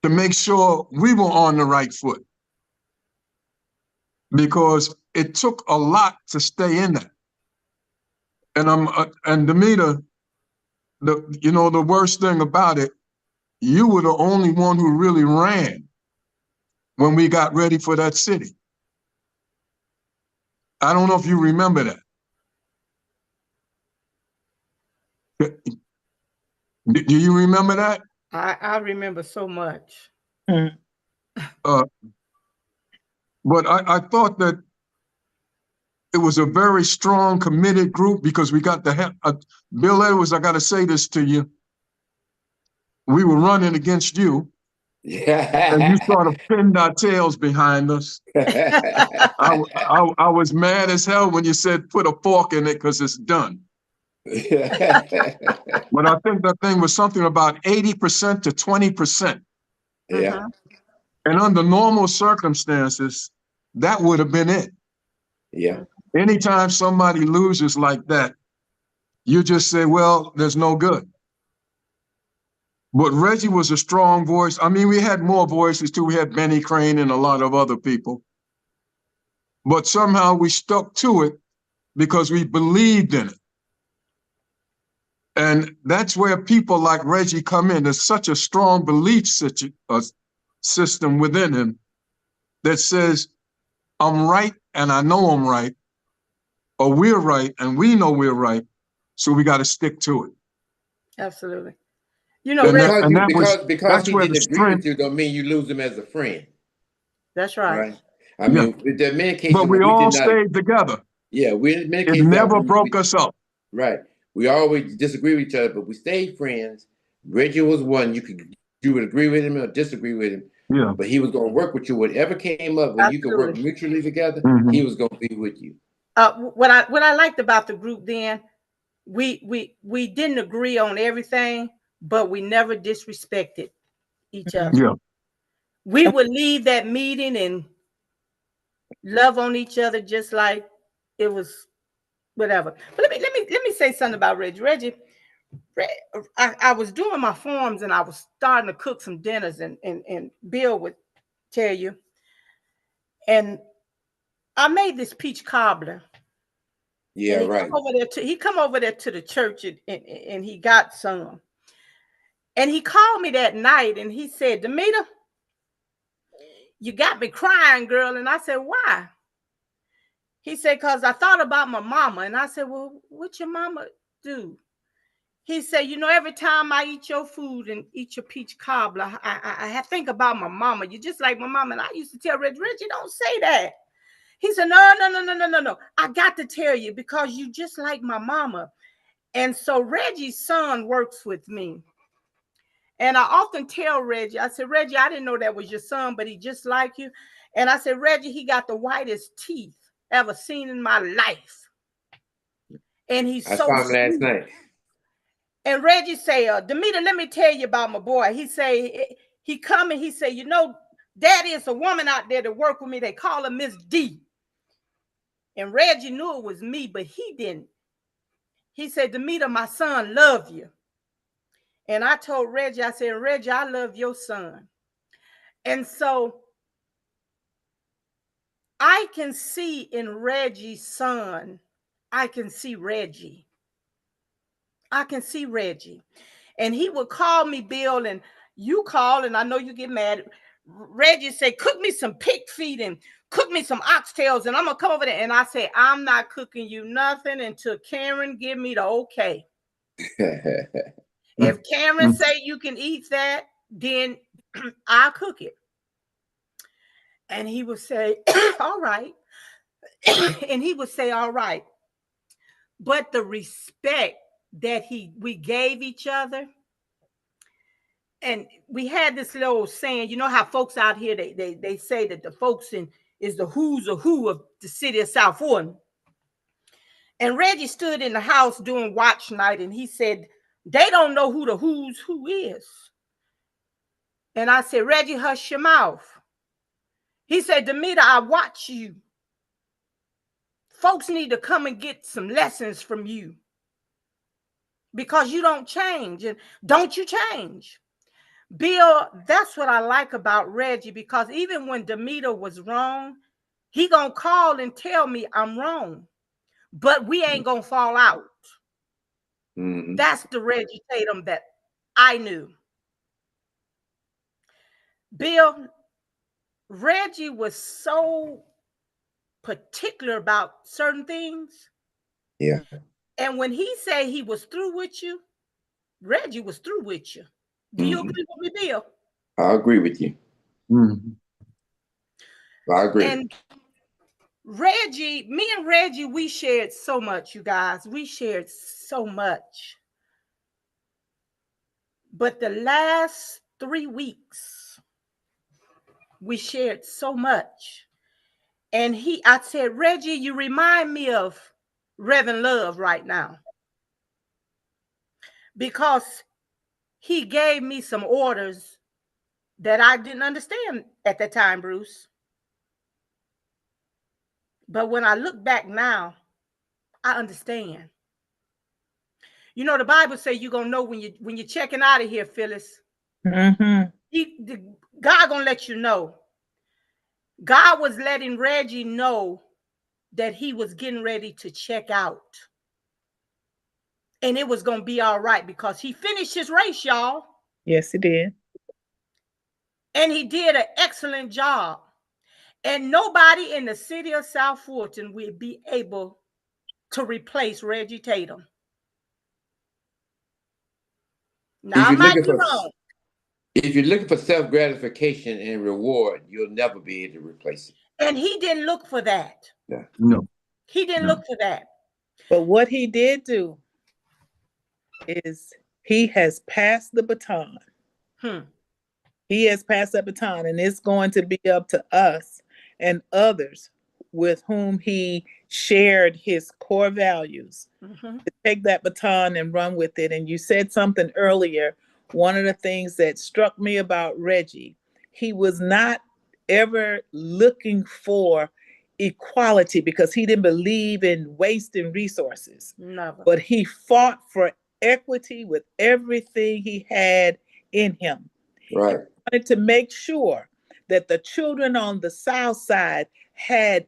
to make sure we were on the right foot, because it took a lot to stay in that. And and Damita, the worst thing about it, you were the only one who really ran when we got ready for that city. I don't know if you remember that. Do you remember that? I remember so much. But I thought that it was a very strong, committed group, because we got the help. Bill Edwards, I got to say this to you. We were running against you. Yeah. And you sort of pinned our tails behind us. I was mad as hell when you said put a fork in it because it's done. But I think that thing was something about 80% to 20%. Yeah. And under normal circumstances, that would have been it. Yeah. Anytime somebody loses like that, you just say, well, there's no good. But Reggie was a strong voice. I mean, we had more voices too. We had Benny Crane and a lot of other people. But somehow we stuck to it because we believed in it. And that's where people like Reggie come in. There's such a strong belief system within him that says, I'm right and I know I'm right, or we're right and we know we're right, so we got to stick to it. Absolutely. You know, because he didn't agree with you don't mean you lose him as a friend. That's right. Right. I mean, there are many cases but we all stayed together. Yeah, we in many cases it never broke us up. Right. We always disagree with each other, but we stayed friends. Reggie was one. You would agree with him or disagree with him. Yeah. But he was going to work with you. Whatever came up, when you could work mutually together, he was going to be with you. What I liked about the group then, we didn't agree on everything, but we never disrespected each other. Yeah. We would leave that meeting and love on each other just like it was whatever. But let me say something about Reggie. Reggie, I was doing my forms and I was starting to cook some dinners, and Bill would tell you. And I made this peach cobbler. Yeah, right. He come over there to the church and he got some. And he called me that night and he said, Damita, you got me crying, girl. And I said, why? He said, because I thought about my mama. And I said, well, what your mama do? He said, you know, every time I eat your food and eat your peach cobbler, I think about my mama. You're just like my mama. And I used to tell Reggie, don't say that. He said, no. I got to tell you because you just like my mama. And so Reggie's son works with me. And I often tell Reggie, I said, Reggie, I didn't know that was your son, but he just like you. And I said, Reggie, he got the whitest teeth ever seen in my life. And he's so sweet. Last night. And Reggie say, Damita, let me tell you about my boy. He say, he come and he say, you know, Daddy is a woman out there to work with me. They call her Miss D. And Reggie knew it was me, but he didn't. He said, Damita, my son love you. And I told Reggie, I said, Reggie, I love your son. And so I can see in Reggie's son, I can see Reggie. I can see Reggie. And he would call me, Bill, and you call, and I know you get mad. Reggie say, cook me some pig feet and cook me some oxtails, and I'm gonna come over there. And I say, I'm not cooking you nothing until Karen give me the okay. If Karen say you can eat that, then I'll cook it. And he would say, all right. And he would say, all right. But the respect that we gave each other, and we had this little saying, you know how folks out here, they say that the folks is the who's or who of the city of South Fulton. And Reggie stood in the house doing watch night, and he said, they don't know who the who's who is. And I said, Reggie, hush your mouth. He said, Damita, I watch you. Folks need to come and get some lessons from you because you don't change. And don't you change. Bill, that's what I like about Reggie, because even when Damita was wrong, he gonna call and tell me I'm wrong, but we ain't gonna fall out. Mm-hmm. That's the Reggie Tatum that I knew. Bill, Reggie was so particular about certain things. Yeah. And when he said he was through with you, Reggie was through with you. Do you agree with me, Bill? I agree with you. I agree. And Reggie, me and Reggie, we shared so much, you guys. We shared so much. But the last 3 weeks, we shared so much. And I said, Reggie, you remind me of Reverend Love right now. Because he gave me some orders that I didn't understand at that time, Bruce. But when I look back now, I understand. You know, the Bible says you're gonna know when you're checking out of here, Phyllis. God gonna let you know. God was letting Reggie know that he was getting ready to check out. And it was gonna be all right because he finished his race, y'all. Yes, he did. And he did an excellent job. And nobody in the city of South Fulton will be able to replace Reggie Tatum. Now, I might be wrong. If you're looking for self-gratification and reward, you'll never be able to replace it. And he didn't look for that. Yeah. No. He didn't look for that. But what he did do is he has passed the baton. He has passed that baton, and it's going to be up to us and others with whom he shared his core values to take that baton and run with it. And you said something earlier. One of the things that struck me about Reggie, he was not ever looking for equality because he didn't believe in wasting resources. Never. But he fought for equity with everything he had in him. Right. He wanted to make sure that the children on the South Side had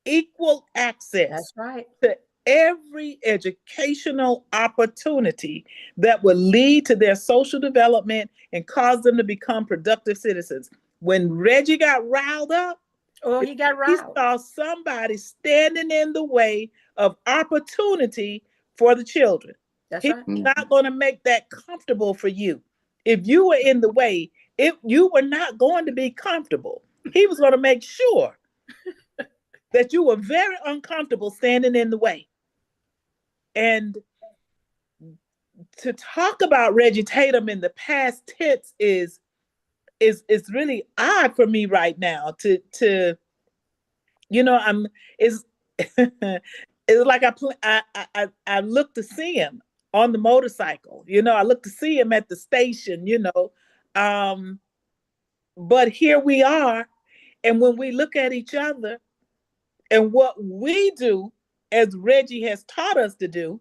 equal access. That's right. To every educational opportunity that would lead to their social development and cause them to become productive citizens. When Reggie got riled up, he got riled. He saw somebody standing in the way of opportunity for the children. That's He's right. not going to make that comfortable for you. If you were in the way, if you were not going to be comfortable, he was going to make sure that you were very uncomfortable standing in the way. And to talk about Reggie Tatum in the past tense is really odd for me right now. To you know, it's it's like I look to see him on the motorcycle. You know, I look to see him at the station. You know, but here we are, and when we look at each other and what we do, as Reggie has taught us to do,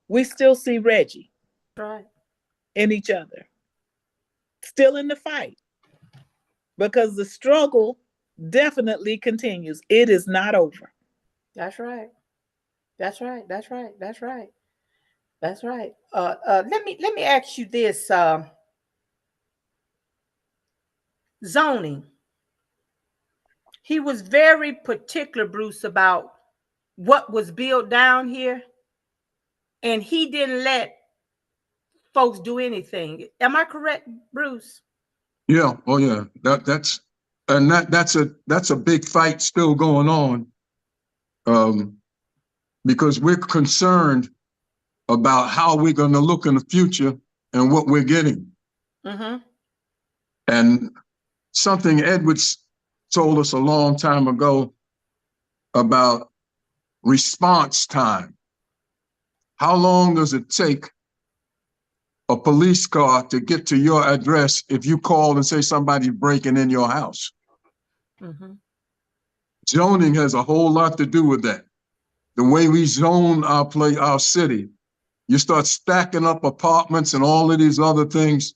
we still see Reggie in each other, still in the fight, because the struggle definitely continues. It is not over. That's right. That's right. That's right. That's right. That's right. Let me ask you this. Zoning. He was very particular, Bruce, about what was built down here, and he didn't let folks do anything. Am I correct, Bruce? Yeah. Oh yeah. That's a big fight still going on. Because we're concerned about how we're going to look in the future and what we're getting. Mm-hmm. And something Edwards told us a long time ago about response time. How long does it take a police car to get to your address if you call and say somebody's breaking in your house? Mm-hmm. Zoning has a whole lot to do with that. The way we zone our city, you start stacking up apartments and all of these other things.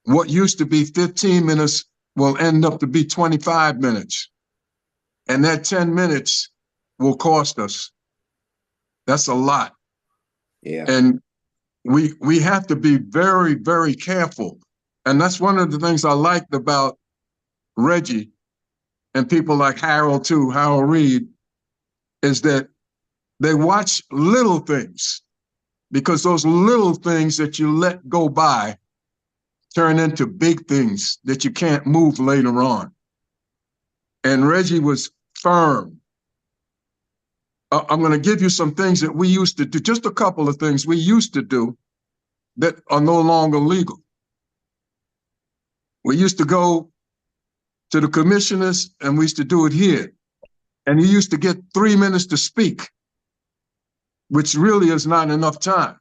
What used to be 15 minutes will end up to be 25 minutes. And that 10 minutes will cost us. That's a lot. Yeah. And we have to be very, very careful. And that's one of the things I liked about Reggie and people like Harold Reed, is that they watch little things, because those little things that you let go by turn into big things that you can't move later on. And Reggie was firm. I'm going to give you some things that we used to do, just a couple of things we used to do that are no longer legal. We used to go to the commissioners, and we used to do it here. And you used to get 3 minutes to speak, which really is not enough time.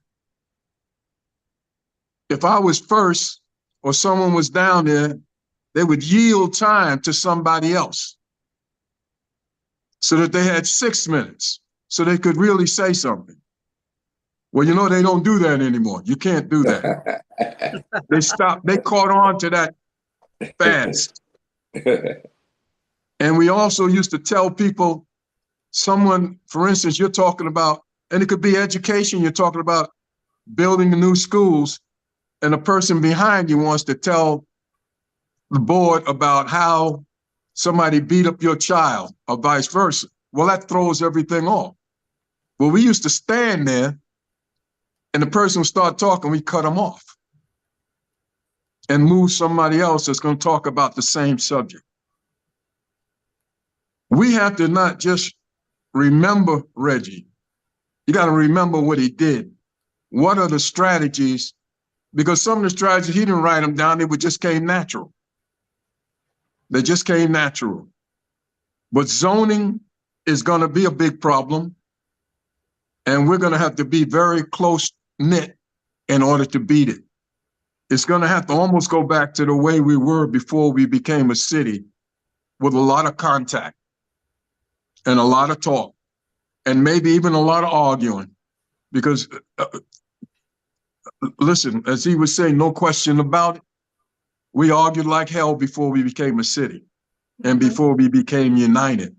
If I was first or someone was down there, they would yield time to somebody else so that they had 6 minutes so they could really say something. Well, they don't do that anymore. You can't do that. They stopped, they caught on to that fast. And we also used to tell people, someone, for instance, you're talking about, and it could be education, you're talking about building the new schools, and a person behind you wants to tell the board about how somebody beat up your child or vice versa. Well, that throws everything off. Well, we used to stand there, and the person would start talking, we cut them off and move somebody else that's going to talk about the same subject. We have to not just remember Reggie. You got to remember what he did. What are the strategies? Because some of the strategies, he didn't write them down, they just came natural. They just came natural. But zoning is going to be a big problem, and we're going to have to be very close-knit in order to beat it. It's going to have to almost go back to the way we were before we became a city, with a lot of contact and a lot of talk, and maybe even a lot of arguing. Because, listen, as he was saying, no question about it, we argued like hell before we became a city and before we became united.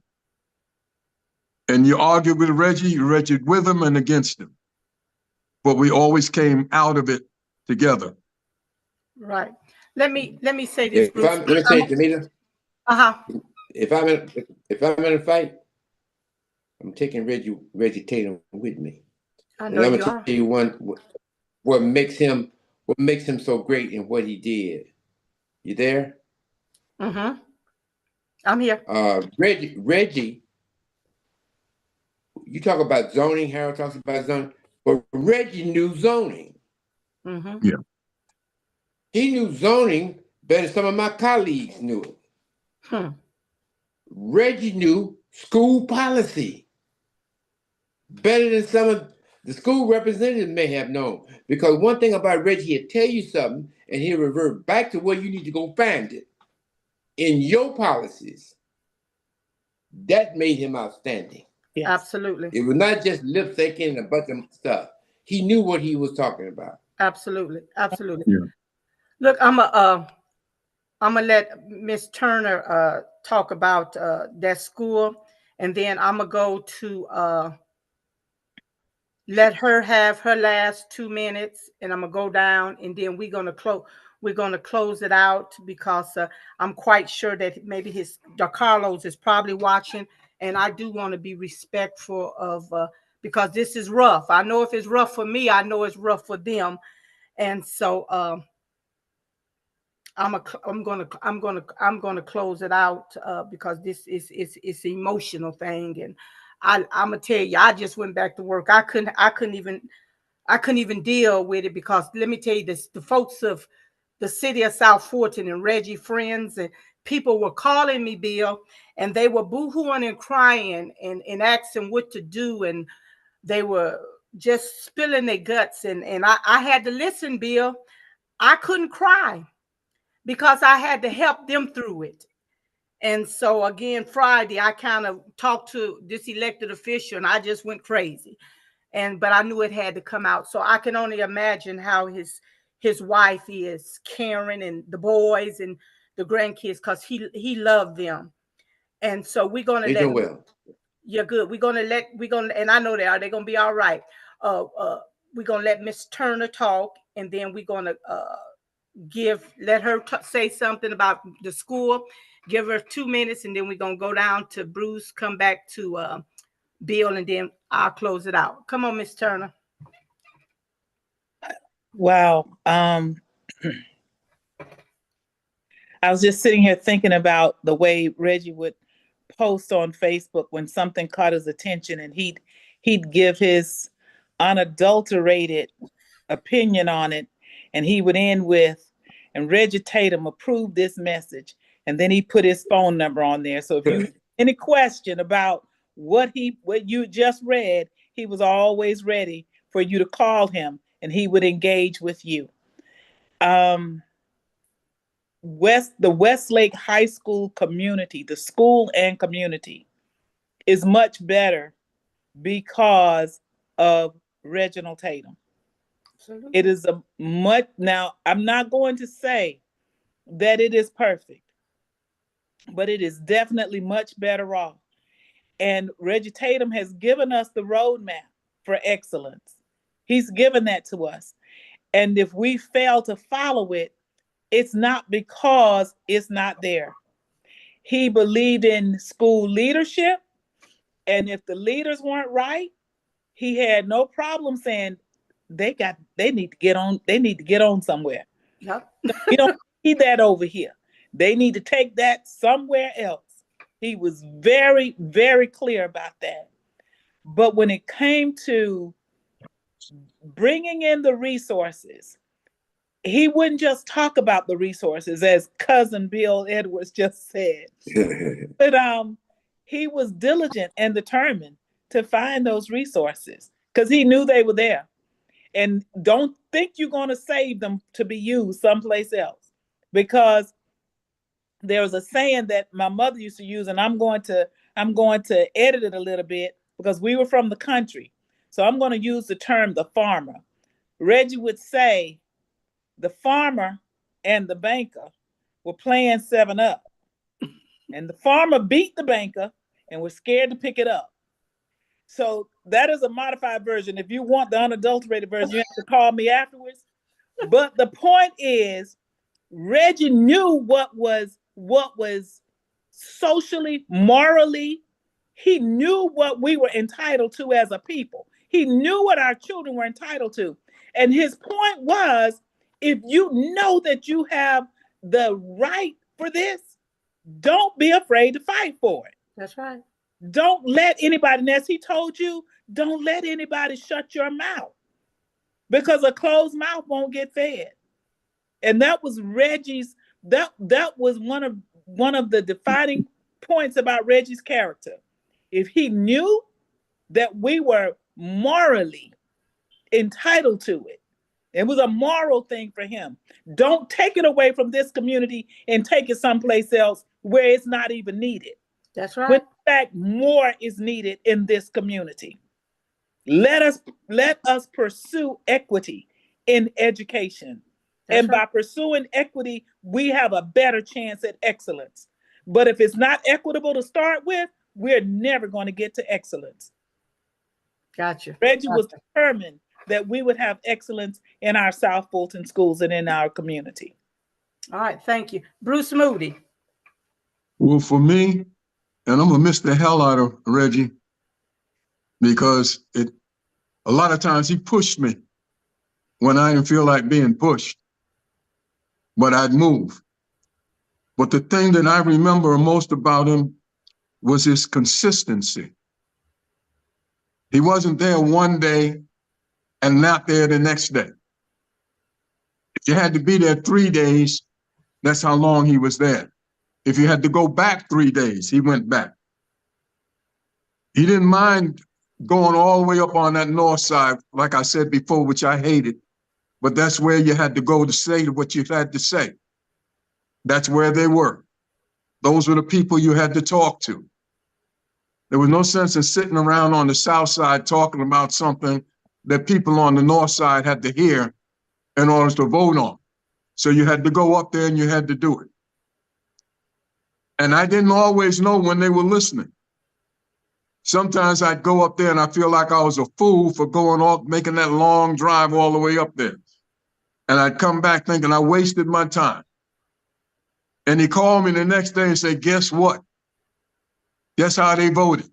And you argued with Reggie, you argued with him and against him. But we always came out of it together. Right. Let me say this, Bruce. Let me say it, Damita. Uh-huh. If I'm in a fight, I'm taking Reggie Tatum with me. I And know I'm you gonna are. tell you what makes him so great in what he did. You there? Mm-hmm. I'm here. Reggie, you talk about zoning, Harold talks about zoning, but Reggie knew zoning. Mm-hmm. Yeah. He knew zoning better than some of my colleagues knew it. Reggie knew school policy better than some of the school representatives may have known. Because one thing about Reggie, he'll tell you something and he'll revert back to where you need to go find it in your policies. That made him outstanding. Yes. Absolutely. It was not just lip syncing and a bunch of stuff. He knew what he was talking about. Absolutely. Absolutely. Yeah. Look, I'm a I'm gonna let Miss Turner talk about that school, and then I'm gonna go to let her have her last 2 minutes, and I'm gonna go down, and then we're gonna close. We're gonna close it out because I'm quite sure that maybe Carlos is probably watching, and I do want to be respectful of because this is rough. I know if it's rough for me, I know it's rough for them, and so I'm gonna close it out because this is it's an emotional thing, and I'm gonna tell you, I just went back to work. I couldn't even deal with it because let me tell you this: the folks of the city of South Fulton and Reggie friends and people were calling me, Bill, and they were boohooing and crying and asking what to do, and they were just spilling their guts, and I had to listen, Bill. I couldn't cry because I had to help them through it. And so again, Friday, I kind of talked to this elected official and I just went crazy. But I knew it had to come out. So I can only imagine how his wife is, Karen, and the boys and the grandkids, because he loved them. And so we're gonna let well. You're good. We're gonna and I know they're gonna be all right. We're gonna let Miss Turner talk, and then we're gonna let her say something about the school. Give her 2 minutes, and then we're gonna go down to Bruce, come back to Bill, and then I'll close it out. Come on, Miss Turner. Wow. I was just sitting here thinking about the way Reggie would post on Facebook when something caught his attention, and he'd give his unadulterated opinion on it, and he would end with, and Reggie Tatum approved this message, and then he put his phone number on there. So if you have any question about what you just read, he was always ready for you to call him, and he would engage with you. The Westlake High School community, the school and community, is much better because of Reginald Tatum. Absolutely. It is now, I'm not going to say that it is perfect, but it is definitely much better off. And Reggie Tatum has given us the roadmap for excellence. He's given that to us. And if we fail to follow it, it's not because it's not there. He believed in school leadership. And if the leaders weren't right, he had no problem saying they need to get on somewhere. Yep. You don't need that over here. They need to take that somewhere else. He was very, very clear about that. But when it came to bringing in the resources, he wouldn't just talk about the resources, as cousin Bill Edwards just said. But he was diligent and determined to find those resources because he knew they were there. And don't think you're going to save them to be used someplace else, because there's a saying that my mother used to use, and I'm going to edit it a little bit because we were from the country. So I'm going to use the term the farmer. Reggie would say the farmer and the banker were playing 7-Up. And the farmer beat the banker and was scared to pick it up. So that is a modified version. If you want the unadulterated version, you have to call me afterwards. But the point is, Reggie knew what was socially, morally. He knew what we were entitled to as a people. He knew what our children were entitled to. And his point was, if you know that you have the right for this, don't be afraid to fight for it. That's right. Don't let anybody, and as he told you, don't let anybody shut your mouth, because a closed mouth won't get fed. And that was Reggie's, that was one of the defining points about Reggie's character. If he knew that we were morally entitled to it, it was a moral thing for him. Don't take it away from this community and take it someplace else where it's not even needed. That's right. When in fact, more is needed in this community. Let us pursue equity in education. And by pursuing equity, we have a better chance at excellence. But if it's not equitable to start with, we're never going to get to excellence. Gotcha. Reggie was determined that we would have excellence in our South Fulton schools and in our community. All right, thank you. Bruce Moody. Well, for me, and I'm gonna miss the hell out of Reggie because a lot of times he pushed me when I didn't feel like being pushed, but I'd move. But the thing that I remember most about him was his consistency. He wasn't there one day and not there the next day. If you had to be there 3 days, that's how long he was there. If you had to go back 3 days, he went back. He didn't mind going all the way up on that north side, like I said before, which I hated, but that's where you had to go to say what you had to say. That's where they were. Those were the people you had to talk to. There was no sense in sitting around on the south side talking about something that people on the north side had to hear in order to vote on. So you had to go up there and you had to do it. And I didn't always know when they were listening. Sometimes I'd go up there and I feel like I was a fool for going off, making that long drive all the way up there. And I'd come back thinking I wasted my time. And he called me the next day and said, guess what? Guess how they voted?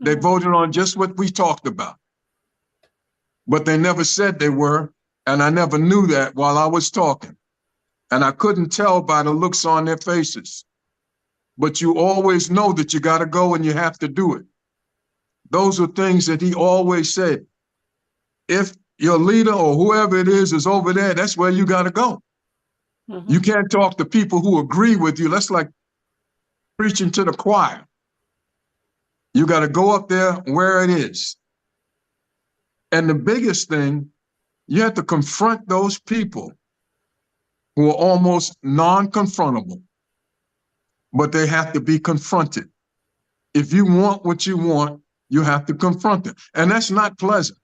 They voted on just what we talked about. But they never said they were, and I never knew that while I was talking. And I couldn't tell by the looks on their faces. But you always know that you got to go and you have to do it. Those are things that he always said. If your leader or whoever it is over there, that's where you got to go. You can't talk to people who agree with you. That's like preaching to the choir. You got to go up there where it is. And the biggest thing, you have to confront those people who are almost non-confrontable, but they have to be confronted. If you want what you want, you have to confront it. And that's not pleasant,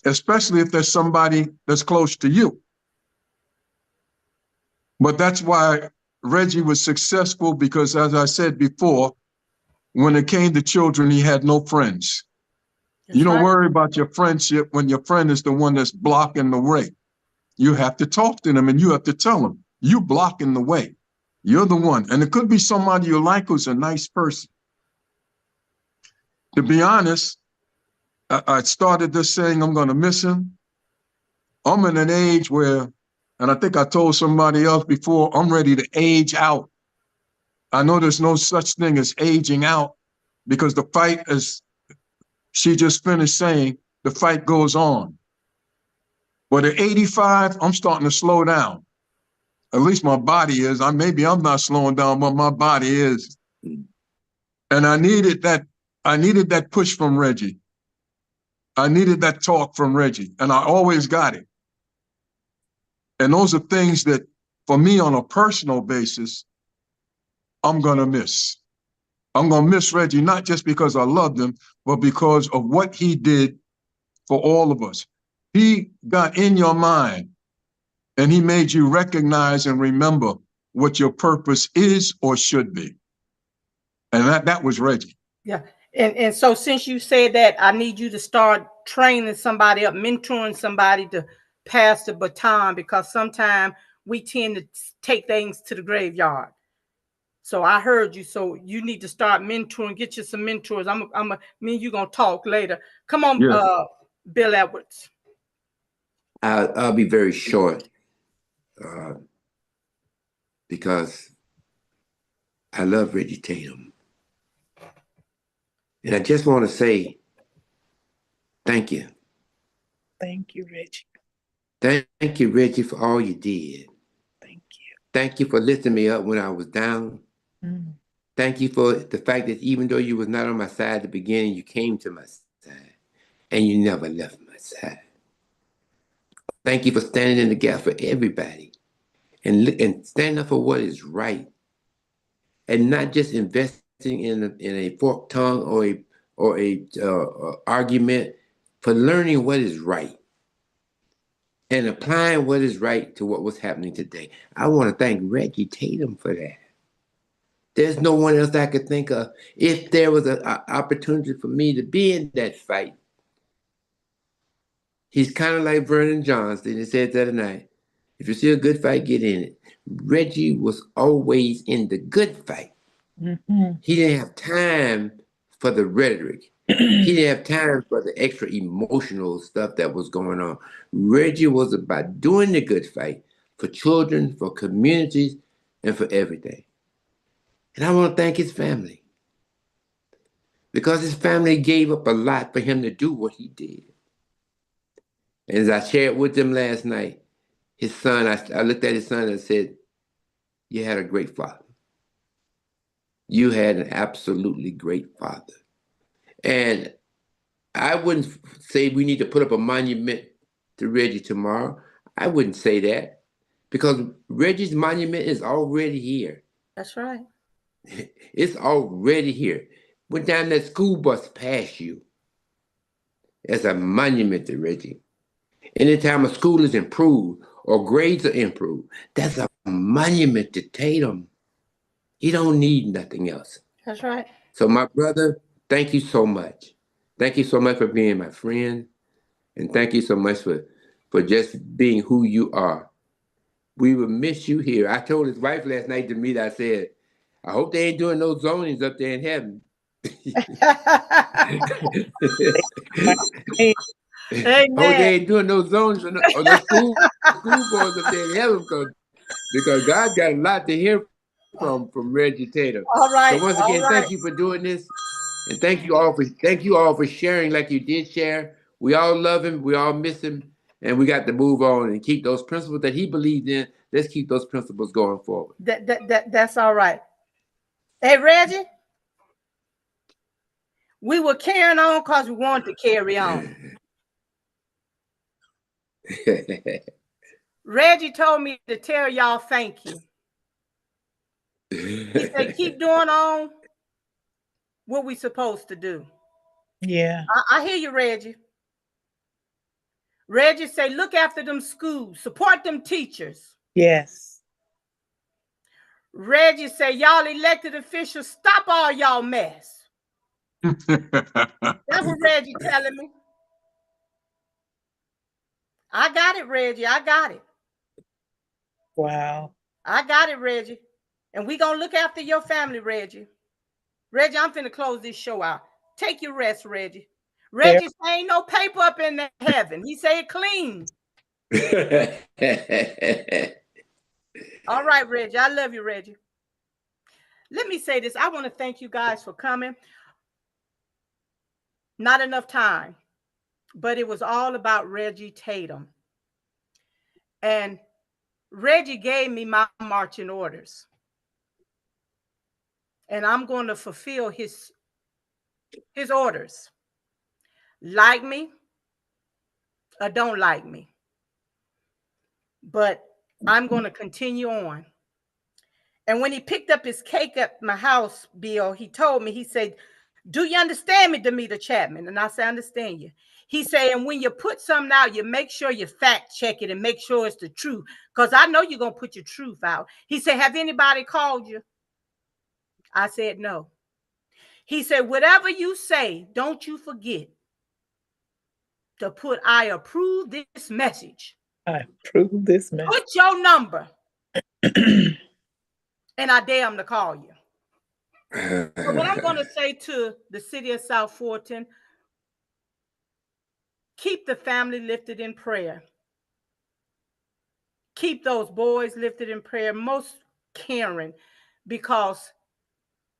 especially if there's somebody that's close to you. But that's why Reggie was successful because, as I said before, when it came to children, he had no friends. You don't worry about your friendship when your friend is the one that's blocking the way. You have to talk to them and you have to tell them, you blocking the way. You're the one. And it could be somebody you like who's a nice person. To be honest, I started this saying I'm going to miss him. I'm in an age where, and I think I told somebody else before, I'm ready to age out. I know there's no such thing as aging out because the fight, as she just finished saying, the fight goes on. But at 85, I'm starting to slow down. At least my body is. Maybe I'm not slowing down, but my body is. And I needed that push from Reggie. I needed that talk from Reggie, and I always got it. And those are things that, for me, on a personal basis, I'm going to miss. I'm going to miss Reggie, not just because I loved him, but because of what he did for all of us. He got in your mind, and he made you recognize and remember what your purpose is or should be. And that was Reggie. Yeah. And so since you said that, I need you to start training somebody up, mentoring somebody to pass the baton, because sometimes we tend to take things to the graveyard. So I heard you. So you need to start mentoring, get you some mentors. Me and you gonna talk later. Come on, yes. Bill Edwards. I'll be very short because I love Reggie Tatum. And I just want to say thank you. Thank you, Reggie. Thank you, Reggie, for all you did. Thank you. Thank you for lifting me up when I was down. Thank you for the fact that even though you was not on my side at the beginning, you came to my side and you never left my side. Thank you for standing in the gap for everybody and standing up for what is right and not just investing in a forked tongue or a argument, for learning what is right and applying what is right to what was happening today. I want to thank Reggie Tatum for that. There's no one else I could think of. If there was an opportunity for me to be in that fight, he's kind of like Vernon Johnson. He said the other night, if you see a good fight, get in it. Reggie was always in the good fight. Mm-hmm. He didn't have time for the rhetoric. He didn't have time for the extra emotional stuff that was going on. Reggie was about doing the good fight for children, for communities, and for everything. And I want to thank his family, because his family gave up a lot for him to do what he did. And as I shared with them last night, his son, I looked at his son and said, you had a great father. You had an absolutely great father. And I wouldn't say we need to put up a monument to Reggie tomorrow. I wouldn't say that, because Reggie's monument is already here. That's right. It's already here. One time that school bus passed you, it's a monument to Reggie. Anytime a school is improved or grades are improved, that's a monument to Tatum. He don't need nothing else. That's right. So my brother, thank you so much. Thank you so much for being my friend. And thank you so much for just being who you are. We will miss you here. I told his wife last night to meet, I said, I hope they ain't doing no zonings up there in heaven. Amen. Hope they ain't doing no zonings or no school boards up there in heaven, because God got a lot to hear from Reggie Tatum. All right. So once again, thank you for doing this. And thank you all for sharing like you did share. We all love him, we all miss him, and we got to move on and keep those principles that he believed in. Let's keep those principles going forward. That's all right. Hey, Reggie, we were carrying on because we wanted to carry on. Reggie told me to tell y'all thank you. He said, keep doing on what we supposed to do. Yeah. I hear you, Reggie. Reggie say, look after them schools, support them teachers. Yes. Reggie say, y'all elected officials, stop all y'all mess. That's what Reggie telling me. I got it, Reggie. I got it. Wow. I got it, Reggie. And we gonna look after your family, Reggie. Reggie, I'm finna close this show out. Take your rest, Reggie. Reggie say ain't no paper up in the heaven. He say it clean. All right, Reggie. I love you, Reggie. Let me say this. I want to thank you guys for coming. Not enough time, but it was all about Reggie Tatum. And Reggie gave me my marching orders. And I'm going to fulfill his orders. Like me or don't like me. But I'm going to continue on. And when he picked up his cake at my house, Bill, he told me, he said, do you understand me, Damita Chatman? And I said, I understand you. He said, and when you put something out, you make sure you fact check it and make sure it's the truth. Because I know you're going to put your truth out. He said, have anybody called you? I said, no. He said, whatever you say, don't you forget to put, I approve this message. I approve this message. Put your number. And I dare him to call you. So what I'm going to say to the city of South Fulton, keep the family lifted in prayer. Keep those boys lifted in prayer, most Karen, because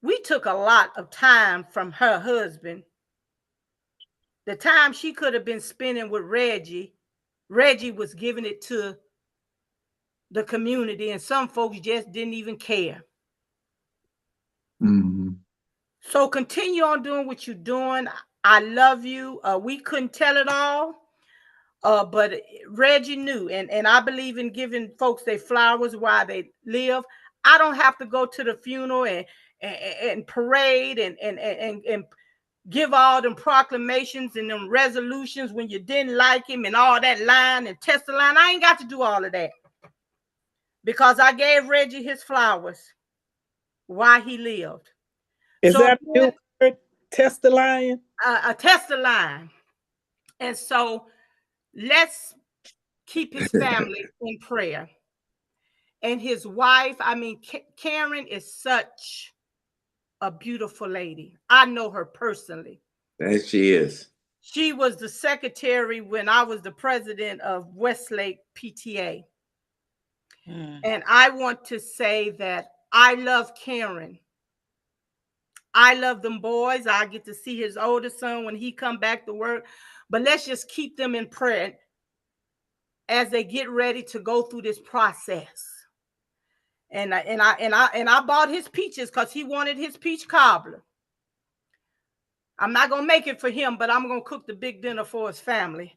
we took a lot of time from her husband. The time she could have been spending with Reggie, Reggie was giving it to the community, and some folks just didn't even care. Mm-hmm. So continue on doing what you're doing. I love you. We couldn't tell it all, but Reggie knew, and I believe in giving folks their flowers while they live. I don't have to go to the funeral and parade and give all them proclamations and them resolutions when you didn't like him and all that line and test the line. I ain't got to do all of that, because I gave Reggie his flowers while he lived. Is So that a again, new word? Test the lion? a test the line. And so let's keep his family in prayer. And his wife, I mean, Karen is such a beautiful lady. I know her personally. That she is. She was the secretary when I was the president of Westlake PTA. And I want to say that I love Karen. I love them boys. I get to see his older son when he come back to work. But let's just keep them in prayer as they get ready to go through this process. And I bought his peaches because he wanted his peach cobbler. I'm not gonna make it for him, but I'm gonna cook the big dinner for his family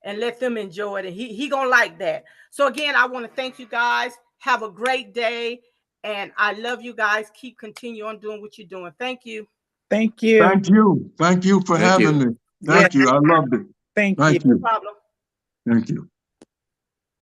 and let them enjoy it. And he gonna like that. So again, I want to thank you guys. Have a great day. And I love you guys. Keep continue on doing what you're doing. Thank you. Thank you. Thank you. Thank you for having me. Thank you. I loved it. Thank Thank you. you. No problem. Thank you.